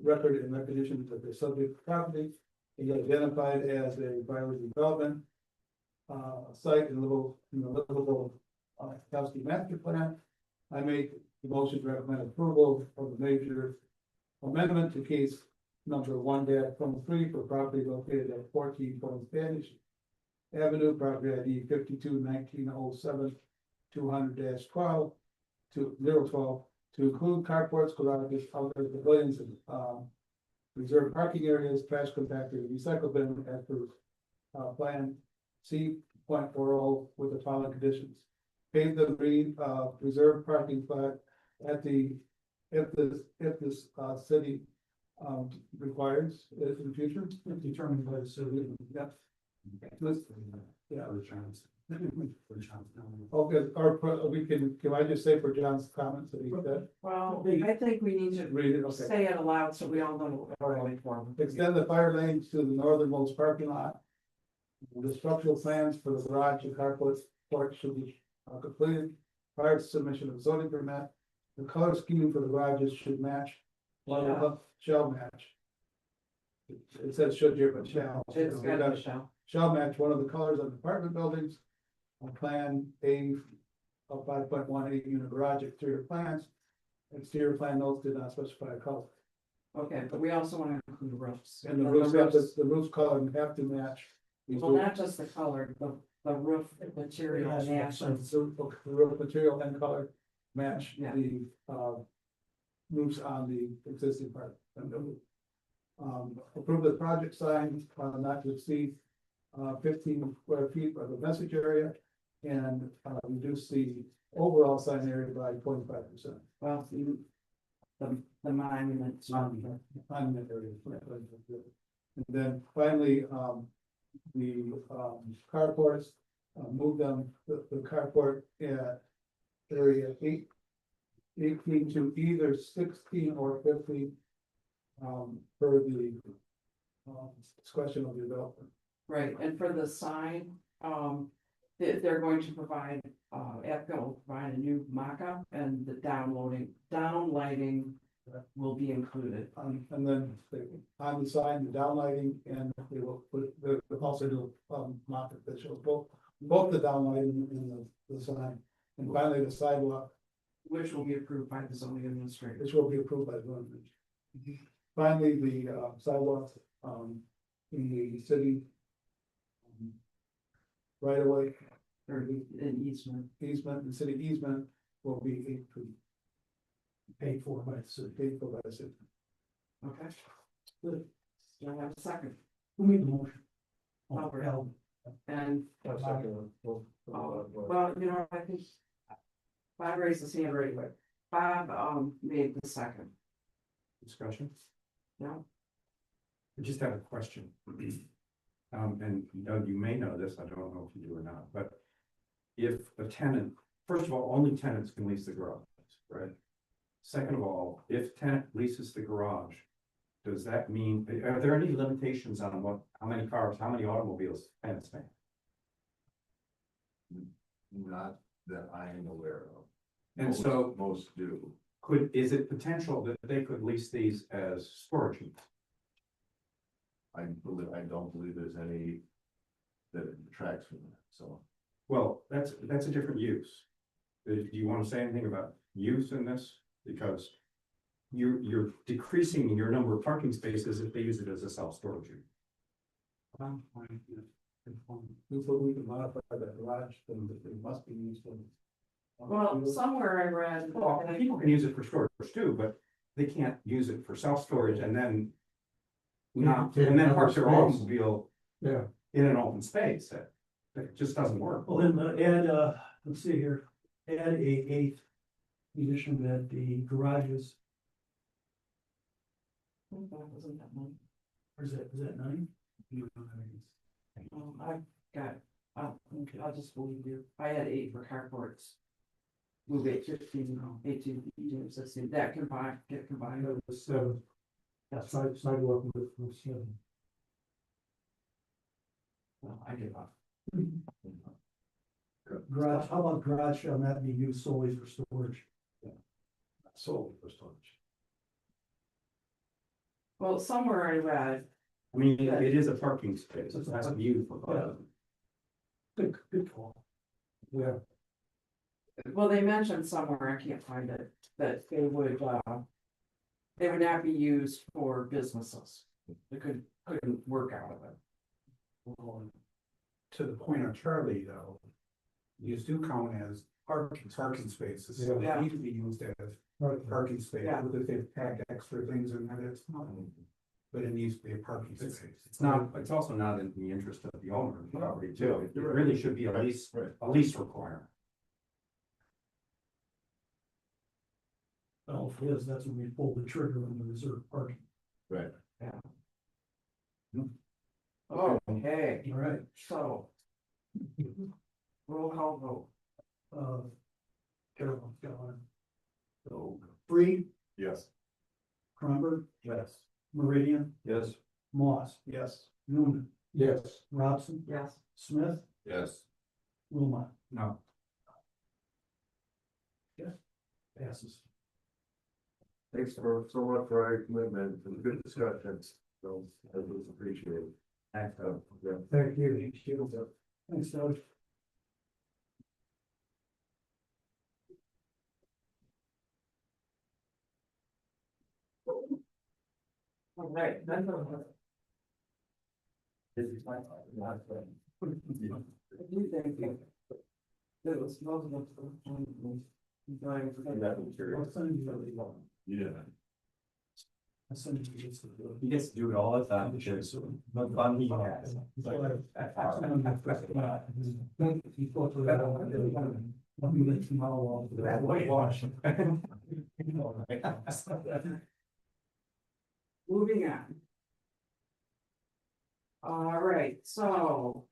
record and recognition of the subject property is identified as a priority development. Site in the livable Kowski master plan. I make the motion to recommend approval of the major amendment to case number 1-23 for property located at 14 Spanish Avenue, property ID 52-1907, 200-12 to 012, to include carports, garages, other pavilions, and reserved parking areas, trash compactor, recycle bin as per plan C.40 with the following conditions. Pave the green reserved parking spot at the, if this city requires it in the future. Determined by the city. Yep. Yeah. For John's. For John's. Okay, or we can I just say for John's comments that he said, Well, I think we need to read it, okay. say it aloud so we all know what we're voting for. Extend the fire lanes to the northernmost parking lot. The structural plans for the garage and carport should be completed prior to submission of zoning permit. The color scheme for the garages should match. Shall match. It says should here, but shall. It's got a shell. Shall match one of the colors of apartment buildings. On plan A of 5.18 unit garage exterior plans. Exterior plan notes did not specify a color. Okay, but we also want to include roofs. And the roofs have to, the roof color have to match. these Well, roof- not just the color, the roof material Yes, matches. So, okay, the roof material and color match Yeah. the roofs on the existing part. Approve the project sign, not to exceed 15 square feet of the message area. And reduce the overall sign area by 25%. Well, the monument. Monument area. And then finally, the carports, move them, the carport area 18 to either 16 or 50. Per the discretion of the developer. Right, and for the sign, they're going to provide, APCO will provide a new mock-up and the downlighting will be included. And then on the sign, the downlighting, and they will put, they'll also do mock up that shows both the downlighting and the sign. And finally, the sidewalk, Which will be approved by the zoning administrator. which will be approved by the government. Finally, the sidewalks in the city right away, Or an easement. the city easement will be 8 feet. Paid for by the city. Paid for by the city. Okay. Good. Do I have a second? Who made the motion? Albert. Al. And, well, you know, I think Bob raised his hand right away. Bob, made the second. Discussion? No? I just have a question. And Doug, you may know this, I don't know if you do or not, but if a tenant, first of all, only tenants can lease the garage, right? Second of all, if tenant leases the garage, does that mean, are there any limitations on how many cars, how many automobiles tenants may? Not that I am aware of. And so Most do. is it potential that they could lease these as storage units? I don't believe there's any that detracts from that, so. Well, that's a different use. Do you want to say anything about use in this? Because you're decreasing your number of parking spaces if they use it as a self-storage unit. We can modify that garage, then it must be used for. Well, somewhere I read. Well, people can use it for storage too, but they can't use it for self-storage and then park their automobile Yeah. in an open space. That just doesn't work. Well, then add, let's see here, add a eighth condition that the garages, Wasn't that mine? or is that 9? I got it. I'll just believe you. I had 8 for carports. Move 8, 15, 18, 16, that get combined. That was 7. That's sidewalk with 7. Well, I give up. Garage, how about garage shall not be used solely for storage? Solely for storage. Well, somewhere I read, I mean, it is a parking space. It has to be used for Yeah. parking. Good call. Yeah. well, they mentioned somewhere, I can't find it, that they would, They would not be used for businesses. They couldn't work out of it. Well, to the point of Charlie, though, these do count as parking spaces, so Yeah. they need to be used as parking space, Yeah. but if they've packed extra things in there, it's not. But it needs to be a parking space. It's not, it's also not in the interest of the owner of the property too. It really should be a lease requirement. Well, if it is, that's when we pull the trigger on the reserve parking. Right. Okay, All right, so. Roll call vote. Carol, go on. So, Free, Yes. Cromberg, Yes. Meridian, Yes. Moss, Yes. Newman, Yes. Robson, Yes. Smith, Yes. Wilmot. No. Passes. Thanks for so much for our commitment and good discussions. So I was appreciated. Thanks. Yeah. Thank you. Thanks, Doug. All right, that's all. This is my last one. I do think it was multiple. Going for that. I'll send you the one. Yeah. I'll send you this. He gets to do it all the time, because what fun he has. That whitewash. Moving on. All right, so.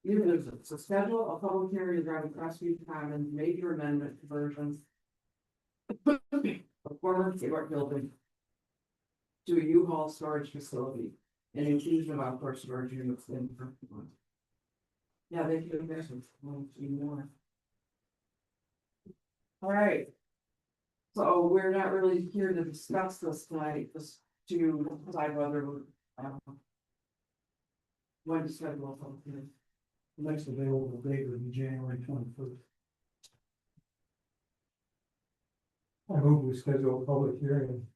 New business, so schedule a public hearing regarding Crestview Commons major amendment versions. Of former Kmart building. To a U-Haul storage facility and inclusion of outdoor storage units in. Yeah, they do this one more. All right. So we're not really here to discuss this tonight, just to decide whether. When to schedule a public hearing. Next available date would be January 21st. I move we schedule a public hearing.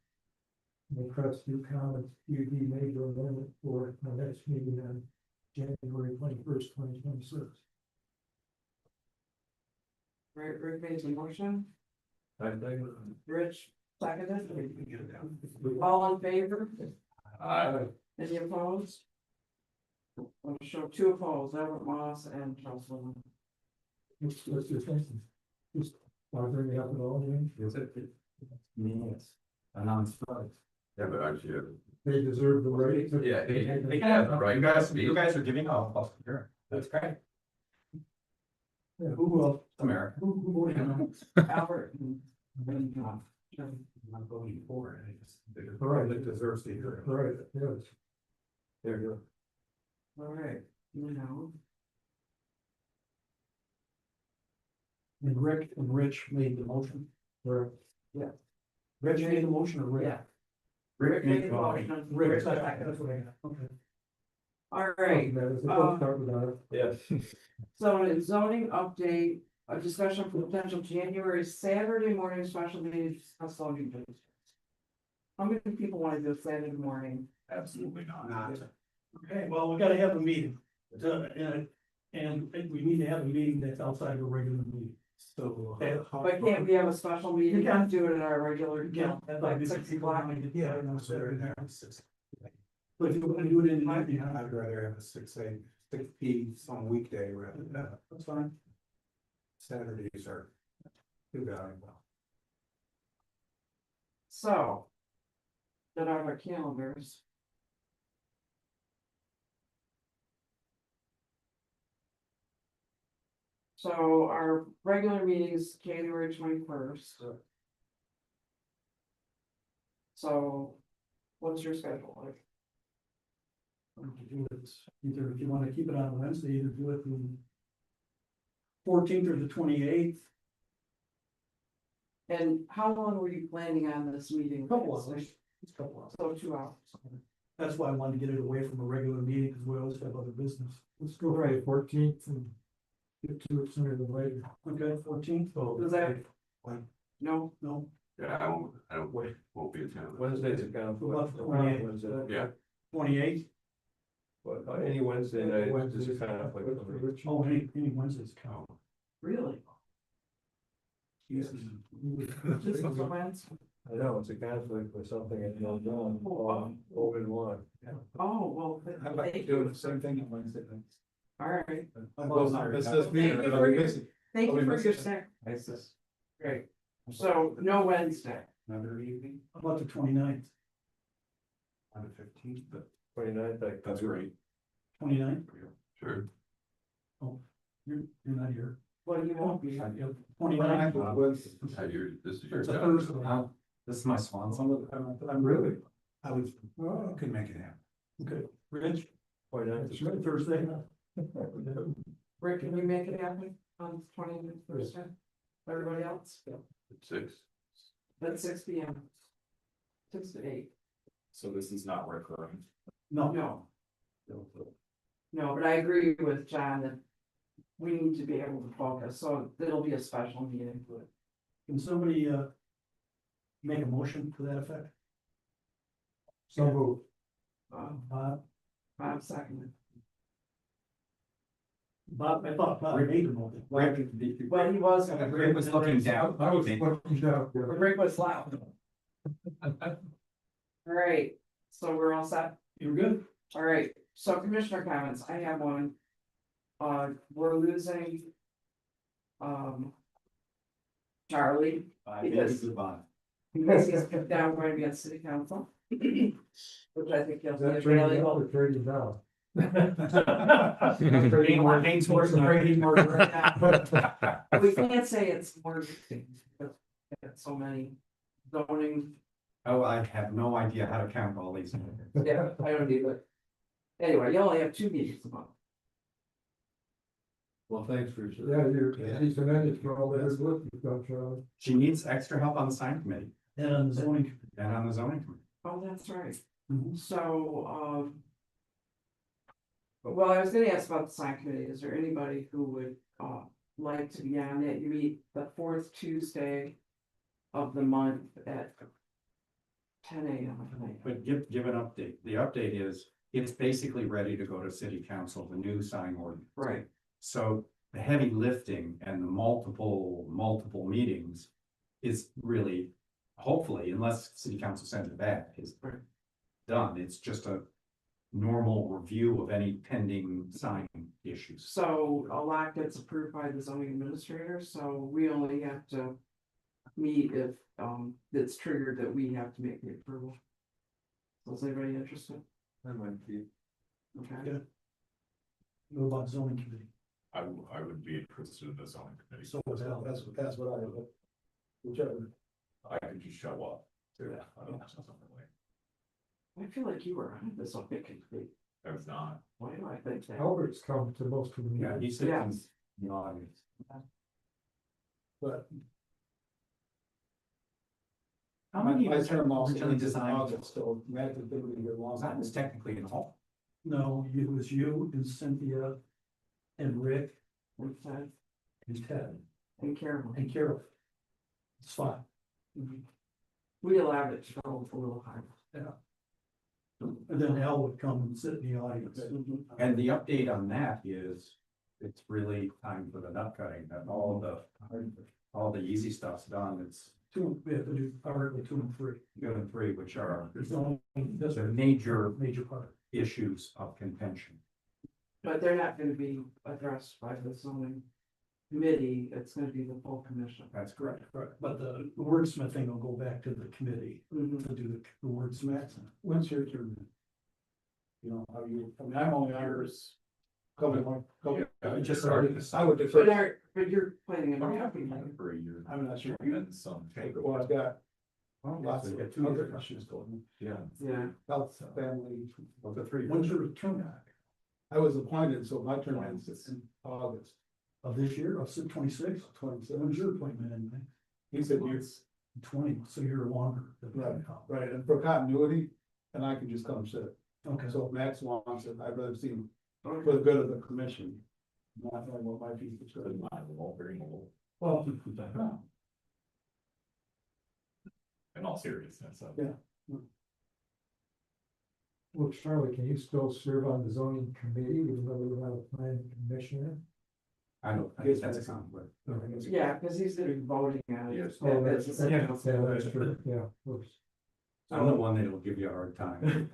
In the Crestview Commons UD major amendment for our next meeting on January 21st, 2026. Right, Rick made a motion, Rich seconded. All in favor? Any opposed? I'll show two opposed, Everett Moss and Charles Lewin. What's your thinking? Just want to bring it up at all, James? Is it? Yes. A non-strike. Yeah, but aren't you? They deserve the right. Yeah, They they can have, right, you guys are giving up, here, that's great, Yeah, who else? America. Who voted on Albert and John. I'm voting for it. All right. It deserves to hear it? it. Right, yes. There you All right, you know, And Rick and Rich made the motion. Right. Yeah. Rich made the motion or Rick? yeah. Rick made the motion. motion. Rick, that's what I got, okay. All right, Let's start with that. Yes. so in zoning update, a discussion for potential January Saturday morning special meeting to discuss zoning changes. How many people want to do a Saturday morning? Absolutely not. Not. Okay, well, we gotta have a meeting. And we need to have a meeting that's outside the regular meeting. So. But can't we have a special meeting? You can. Do it at our regular, Yeah. like 6 o'clock. Yeah, I'm sorry, there, 6. but if you want to do it in the evening, I'd rather have a 6 p on weekday rather than that's fine. Saturdays are too valuable. So. That are our calendars. So our regular meeting is January 21st. So. What's your schedule like? Do it either, if you want to keep it on Wednesday, either do it the 14th or the 28th. And how long were you planning on this meeting? Couple hours. It's a couple hours. So 2 hours. That's why I wanted to get it away from a regular meeting, because we always have other business. Let's go right, 14th and get to it sooner than later. Okay, 14th. Does that? When? No, No, Yeah, I don't, won't be in town. Wednesday's a conflict. About the 28th. Wednesday. Yeah. 28th. But any Wednesday night is a conflict. for me. Oh, any Wednesdays count. Really? Just the Wednesday? I know, it's a conflict with something I don't know, open one. Oh, well. I like doing the same thing on Wednesday nights. All right, It's just me, Thank you but for I'm your- busy. thank I'll you be for your missing snack. Great, so no Wednesday. Another evening How about the 29th? on the 15th, but 29th, That's great. 29th? Sure. Oh, you're not here. Well, you won't be. 29th. This is your It's a job. Thursday. this is my swan song. I'm really, I was, could make it happen. Okay, Rich, 29th it's is right Thursday. Rick, can you make it happen on 20th Thursday? Everybody else? Six. At 6 P.M. 6 to 8. So this is not recurring. No, No. No, but I agree with John that we need to be able to focus, so it'll be a special meeting. can somebody, make a motion to that effect? So moved. Bob seconded. Bob, I thought Bob made the motion. Well, he was. Rick was looking down. I was looking down. Rick was loud. All right, so we're all set. You're good? All right, so commissioner comments, I have one. We're losing. Charlie, because he's down going against city council. Which I think he'll be That's trading really up well. or trading down? We can't say it's more things, because we got so many zoning, Oh, I have no idea how to count all these. yeah, I don't either. Anyway, you only have 2 meetings a month. Well, thanks for. Yeah, he's tremendous for all that hard work you've done, Charlie. She needs extra help on the sign committee And on the zoning. and on the zoning committee. Oh, that's right. Mhm. So, well, I was gonna ask about the sign committee. Is there anybody who would, like to be on it? You meet the 4th Tuesday of the month at 10 a.m. tonight. But give an update. The update is, it's basically ready to go to city council, the new sign ordinance. Right, So the heavy lifting and the multiple meetings is really, hopefully, unless city council sends it back, is Right. done. It's just a normal review of any pending sign issues. so a lot gets approved by the zoning administrator, so we only have to meet if, it's triggered that we have to make the approval. So is anybody interested? That might be. Okay. Yeah. What about zoning committee? I would be interested in the zoning committee. So was Al. That's what I would. Whichever. I could just show up. too. I feel like you were on this zoning committee. I was not. Why do I think that? Albert's come to most of the Yeah, meetings. he sits Yes. in the audience. But How my many term also originally ends in designed? August, so Matt is gonna be here long. That was technically in all. No, it was you and Cynthia and Rick And Ted and Ted and Carolyn. and Carol. It's fine. Mhm. We allowed it to go a little higher. And then Al would come and sit in the audience. Mhm. And the update on that is, it's really time for the nut cutting, that all the easy stuff's done. It's We have to do Article 2 and 3. 2 and 3, which are There's only, that's the a major major part. issues of contention. But they're not gonna be addressed by the zoning committee, it's gonna be the full commission. That's correct. Right, but the wordsmithing will go back to the committee Mhm. to do the wordsmith. When's your turn? You know, how you, I mean, I'm only ours. Couple. I just started this. I would defer. But you're planning on having. For a year. I'm not sure. And some. Well, I've got lots of Got two other different issues going. Yeah. Yeah, Health, family. Of the three. When's your term I was appointed, so my term ends in August of this year, of 26? 27. When's your appointment in May? He said, you, 20, so you're longer. right, and for continuity, and I can just come sit. Okay. So if Max wants it, I'd rather see him for okay. the good of the commission. Not knowing what my fees are. Very old. Well, in all seriousness, so. Yeah. Well, Charlie, can you still serve on the zoning committee even though you're not a planning commissioner? I guess that's a conflict. Yeah, because he's gonna be voting on it. Yes. Oh, That's that's, a yeah, council. that's true, yeah, of course. I'm the one that'll give you a hard time.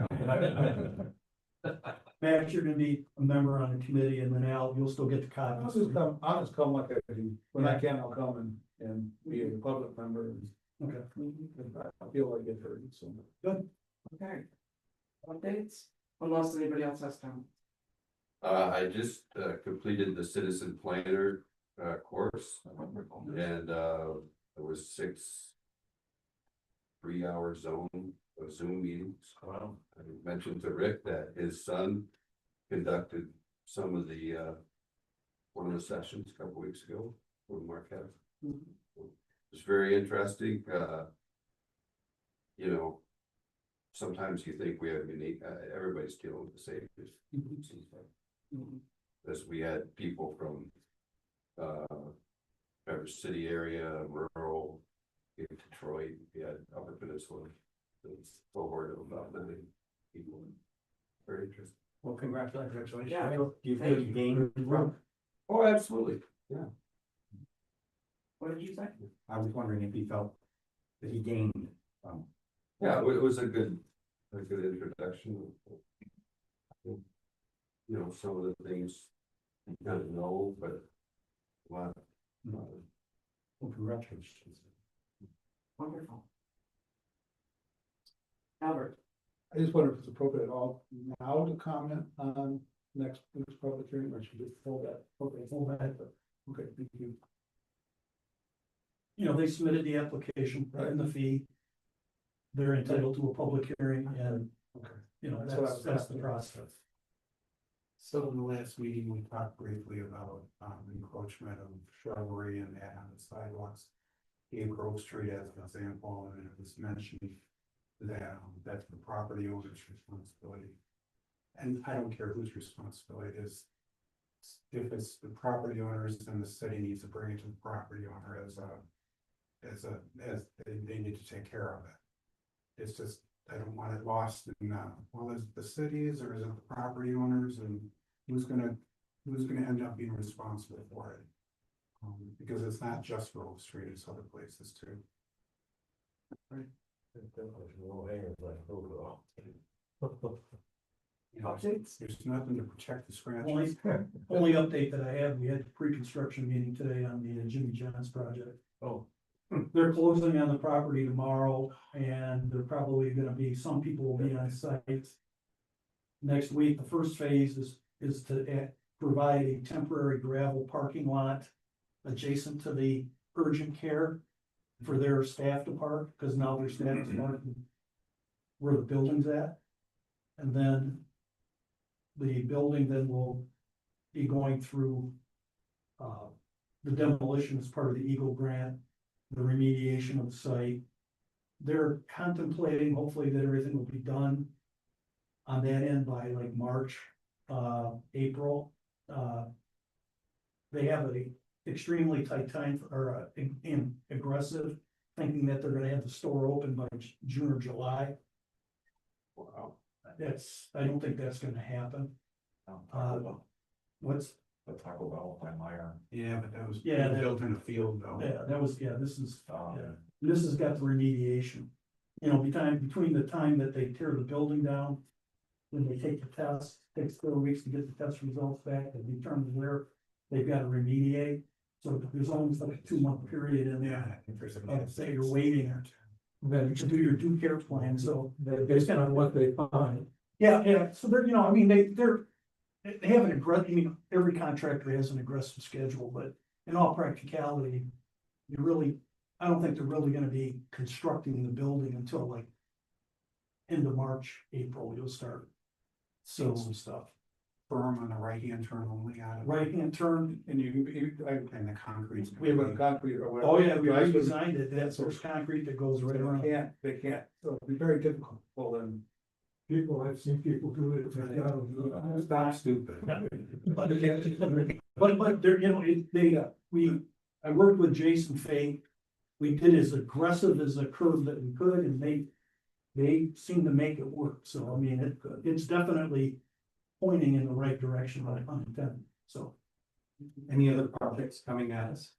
Max, you're gonna be a member on the committee, and then Al, you'll still get the I'll copies. just come like I do, when I can, I'll come and be a public member, and Okay. if I feel like it heard, so. Okay. Updates, unless anybody else has time. I just completed the citizen planner course, and it was 6 3-hour Zoom meetings. I mentioned to Rick that his son conducted some of the one of the sessions a couple weeks ago with Marquette. It's very interesting, you know. Sometimes you think we have unique, everybody's dealing with the same issues. As we had people from Traverse City area, rural, Detroit, we had Upper Peninsula. It's cohort of about 9 people. Very interesting. Well, congratulations. Yeah. Do you feel you gained from? Oh, absolutely. What did you say? I was wondering if he felt that he gained from. Yeah, it was a good introduction. You know, some of the things you kind of know, but a lot. Well, congratulations. Wonderful. Albert, I just wonder if it's appropriate at all now to comment on next week's public hearing, or should we hold that? Okay, hold that, but, okay, thank you. You know, they submitted the application and the fee. They're entitled to a public hearing, and, Okay. you know, That's what I was that's the asking. process. So in the last meeting, we talked briefly about encroachment of shrubbery and that on the sidewalks. Gave Grove Street as an example, and it was mentioned that that's the property owner's responsibility. And I don't care whose responsibility it is. If it's the property owners, then the city needs to bring it to the property owner as they need to take care of it. It's just, I don't want it lost in, well, is it the cities or is it the property owners, and who's gonna end up being responsible for it? Because it's not just Grove Street, it's other places too. You know, there's nothing to protect the scratches. Only update that I have, we had a pre-construction meeting today on the Jimmy John's project. Oh. They're closing on the property tomorrow, and they're probably gonna be, some people will be on site. Next week, the first phase is to provide a temporary gravel parking lot adjacent to the urgent care for their staff to park, because now their staff is parking where the building's at. And then the building then will be going through the demolition as part of the Eagle grant, the remediation of the site. They're contemplating, hopefully, that everything will be done on that end by like March, April. They have a extremely tight time or aggressive, thinking that they're gonna have the store open by June or July. Wow. I don't think that's gonna happen. What's, The Taco Bell by Meyer. Yeah, but that was Yeah, built in a field though. this is, Um, yeah, this has got the remediation. You know, between the time that they tear the building down, when they take the test, takes 4 weeks to get the test results back, and determine where they've got to remediate. So there's almost like a 2-month period in Yeah, there, I think there's a. that you're waiting Then to do your due care plan, so. based on what they find. Yeah, so they're, you know, I mean, they have an aggressive, I mean, every contractor has an aggressive schedule, but in all practicality, I don't think they're really gonna be constructing the building until like end of March, April, you'll start seeing some stuff. Berm on the right-hand turn only out of. Right-hand turn, And And the concrete. we have a concrete or whatever. oh yeah, we redesigned it, there's concrete that goes right around. They can't, so it'd be very difficult for them. I've seen people do it. They gotta do it. Stop stupid. But there, you know, I worked with Jason Fay we did as aggressive as a curve that we could, and they seem to make it work. So, I mean, it's definitely pointing in the right direction, but unintended, so. Any other projects coming at us?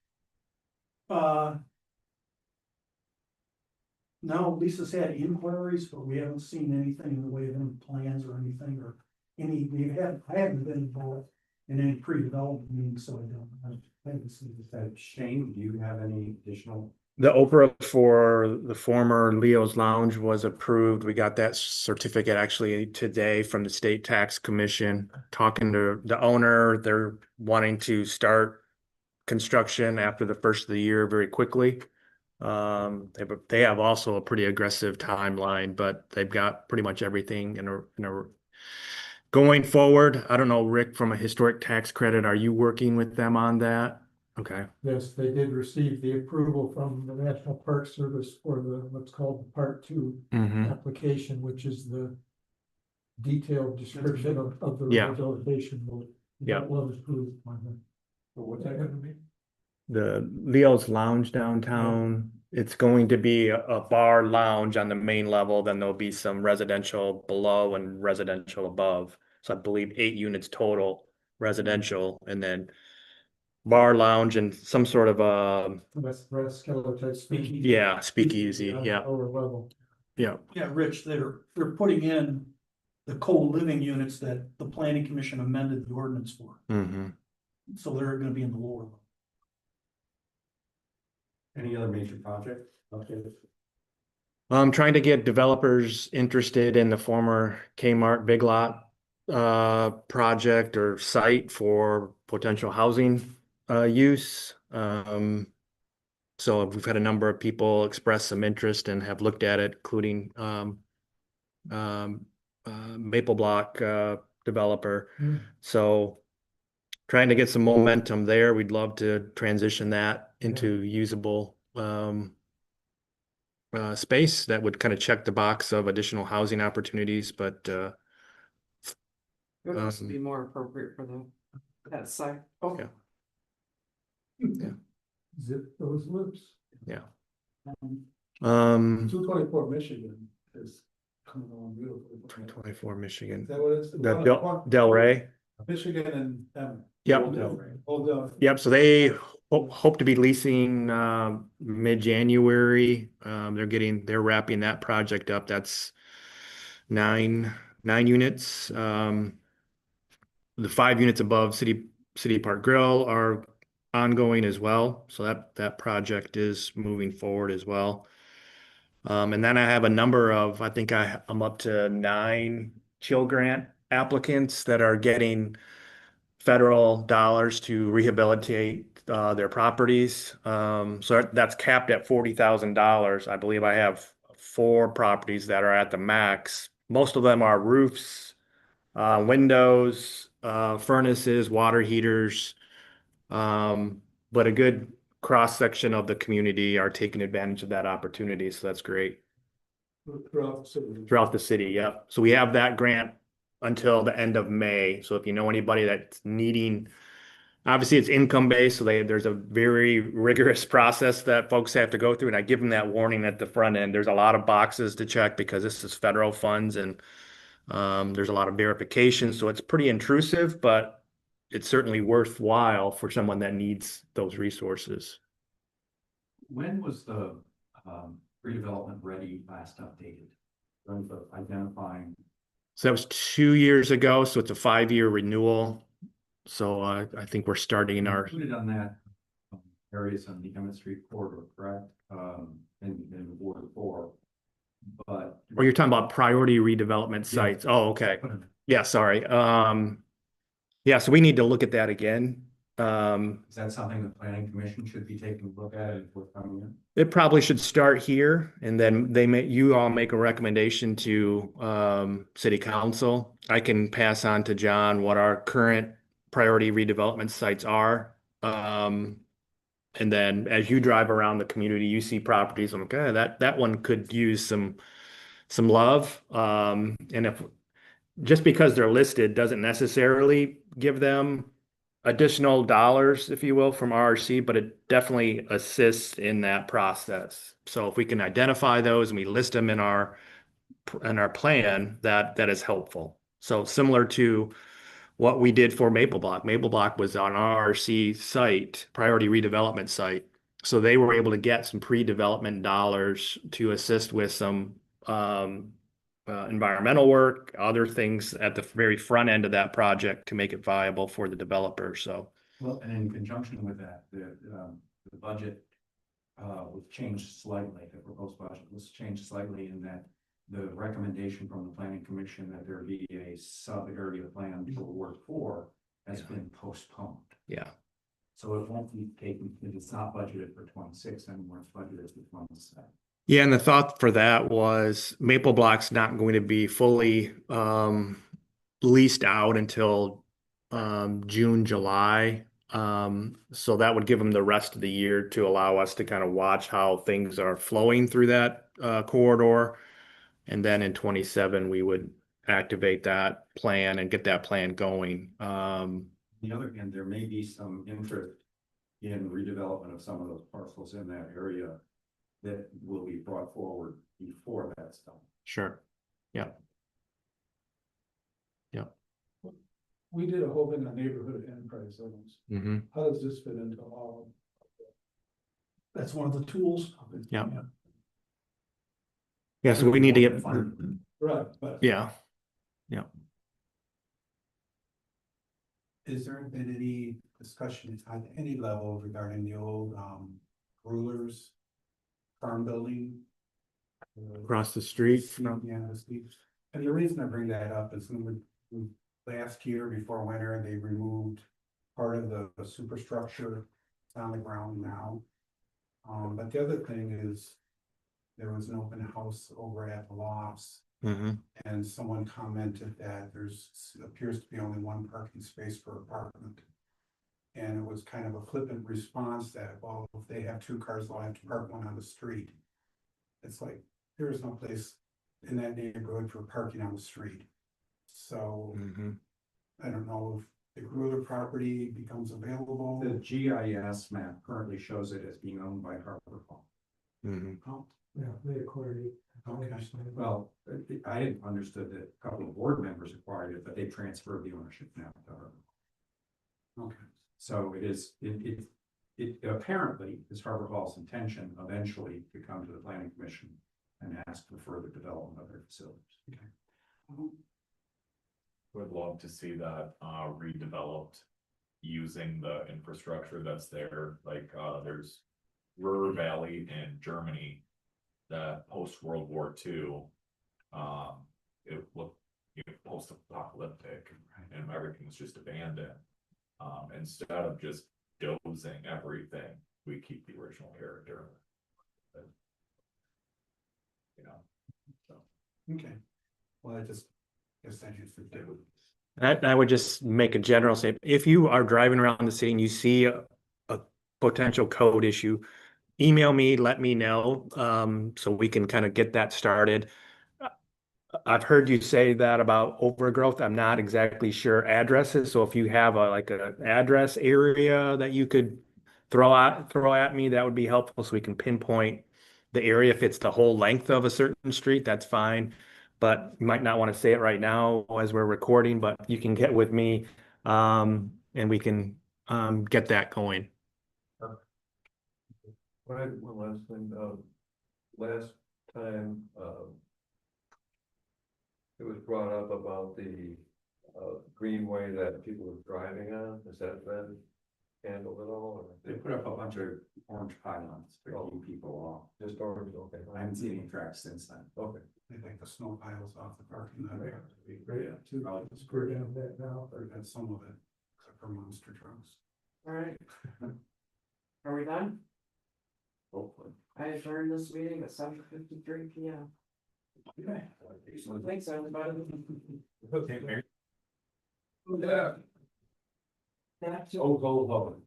No, Lisa's had inquiries, but we haven't seen anything in the way of any plans or anything, or I haven't been involved in any pre-development meetings, so I haven't seen this. Shane, do you have any additional? The Oprah for the former Leo's Lounge was approved. We got that certificate actually today from the State Tax Commission. Talking to the owner, they're wanting to start construction after the first of the year very quickly. They have also a pretty aggressive timeline, but they've got pretty much everything in a going forward. I don't know, Rick, from a historic tax credit, are you working with them on that? Okay. Yes, they did receive the approval from the National Park Service for what's called the Part 2 Mm-hmm. application, which is the detailed description of the Yeah. rehabilitation. Yeah. That was approved by them. So what's that gonna be? The Leo's Lounge downtown, it's going to be a bar lounge on the main level, then there'll be some residential below and residential above. So I believe 8 units total residential, and then bar lounge and some sort of That's Keller type speaking. speakeasy, on the yeah, Lower level. yeah. Yeah, Rich, they're putting in the co-living units that the planning commission amended the ordinance for, Mm-hmm. so they're gonna be in the lower level. Any other major project? Okay. I'm trying to get developers interested in the former Kmart Big Lot project or site for potential housing use. So we've had a number of people express some interest and have looked at it, including Maple Block developer. So trying to get some momentum there. We'd love to transition that into usable space that would kind of check the box of additional housing opportunities, but It would also be more appropriate for that site. Okay. Zip those loops. um 224 Michigan is coming along beautifully. 24 Michigan. Is that what it is? The Del Rey. Michigan and Emmett. Yep. Old Del. Yep. So they hope to be leasing mid-January. They're wrapping that project up. That's nine units. The 5 units above City Park Grill are ongoing as well. So that project is moving forward as well. And then I have a number of, I think I'm up to 9 chill grant applicants that are getting federal dollars to rehabilitate their properties. So that's capped at $40,000. I believe I have 4 properties that are at the max. Most of them are roofs, windows, furnaces, water heaters. But a good cross section of the community are taking advantage of that opportunity. So that's great. Throughout the city, yep. So we have that grant until the end of May. So if you know anybody that's needing, obviously it's income based, so there's a very rigorous process that folks have to go through. And I give them that warning at the front end. There's a lot of boxes to check because this is federal funds, and there's a lot of verification. So it's pretty intrusive, but it's certainly worthwhile for someone that needs those resources. When was the redevelopment ready last updated? In terms of identifying. So that was 2 years ago. So it's a 5-year renewal. So I think we're starting our. Included on that areas on the Emmett Street corridor, correct? In Ward 4. But. Or you're talking about priority redevelopment sites. Oh, okay. Yeah, sorry. Yeah, so we need to look at that again. Is that something the planning commission should be taking a look at if we're coming in? It probably should start here, and then you all make a recommendation to city council. I can pass on to John what our current priority redevelopment sites are. And then as you drive around the community, you see properties, I'm like, okay, that one could use some love. And if just because they're listed doesn't necessarily give them additional dollars, if you will, from RRC, but it definitely assists in that process. So if we can identify those and we list them in our plan, that is helpful. So similar to what we did for Maple Block. Maple Block was on RRC site, priority redevelopment site. So they were able to get some pre-development dollars to assist with some environmental work, other things at the very front end of that project to make it viable for the developer. So, Well, and in conjunction with that, the budget was changed slightly, the proposed budget was changed slightly in that the recommendation from the planning commission that there be a sub-area plan for Ward 4 has been postponed. yeah. So it won't be taken, it's not budgeted for 26 anymore, it's budgeted for 27. Yeah, and the thought for that was Maple Block's not going to be fully leased out until June, July. So that would give them the rest of the year to allow us to kind of watch how things are flowing through that corridor. And then in 27, we would activate that plan and get that plan going. On the other hand, there may be some interest in redevelopment of some of those parcels in that area that will be brought forward before that's done. Sure. Yeah. Yeah. We did a whole thing on neighborhood enterprise zones. Mm-hmm. How does this fit into all? That's one of the tools. Yeah. Yeah, so we need to get, Right, but. yeah. Is there been any discussion at any level regarding the old rulers farm building? Across the street from, Yeah, and the reason I bring that up is last year before winter, they removed part of the superstructure on the ground now. But the other thing is, there was an open house over at the lofts. Mhm. And someone commented that appears to be only one parking space per apartment. And it was kind of a flippant response that, well, if they have two cars, they'll have to park one on the street. It's like, there is no place in that neighborhood for parking on the street. So Mhm. I don't know if the Gruler property becomes available. The GIS map currently shows it as being owned by Harper Hall. Mhm. Yeah, they acquired it. Okay. Well, I had understood that a couple of board members acquired it, but they transferred the ownership now to Harper. Okay. So it apparently is Harper Hall's intention eventually to come to the planning commission and ask for further development of their facilities. Would love to see that redeveloped using the infrastructure that's there, like there's Ruhr Valley in Germany. That post World War II, it looked post-apocalyptic and everything was just abandoned. Instead of just dozing everything, we keep the original character. You know, so. Okay. Well, I guess that just to do. I would just make a general statement. If you are driving around the city and you see a potential code issue, email me, let me know, so we can kind of get that started. I've heard you say that about overgrowth. I'm not exactly sure addresses. So if you have an address area that you could throw at me, that would be helpful so we can pinpoint the area. If it's the whole length of a certain street, that's fine. But you might not want to say it right now as we're recording, but you can get with me, and we can get that going. One last thing, last time, it was brought up about the, greenway that people were driving on, has that been handled at all? They put up a bunch of orange pylons to keep people off. Just orange, okay. I haven't seen any tracks since then. Okay. They take the snow piles off the parking lot. Right. Yeah, too. We're down that now. Or had some of it, except for monster trucks. All right. Are we done? Hopefully. I adjourn this meeting at 7:53 PM. Okay. Thanks, everybody. Okay, Mary. Yeah. Back to Oh,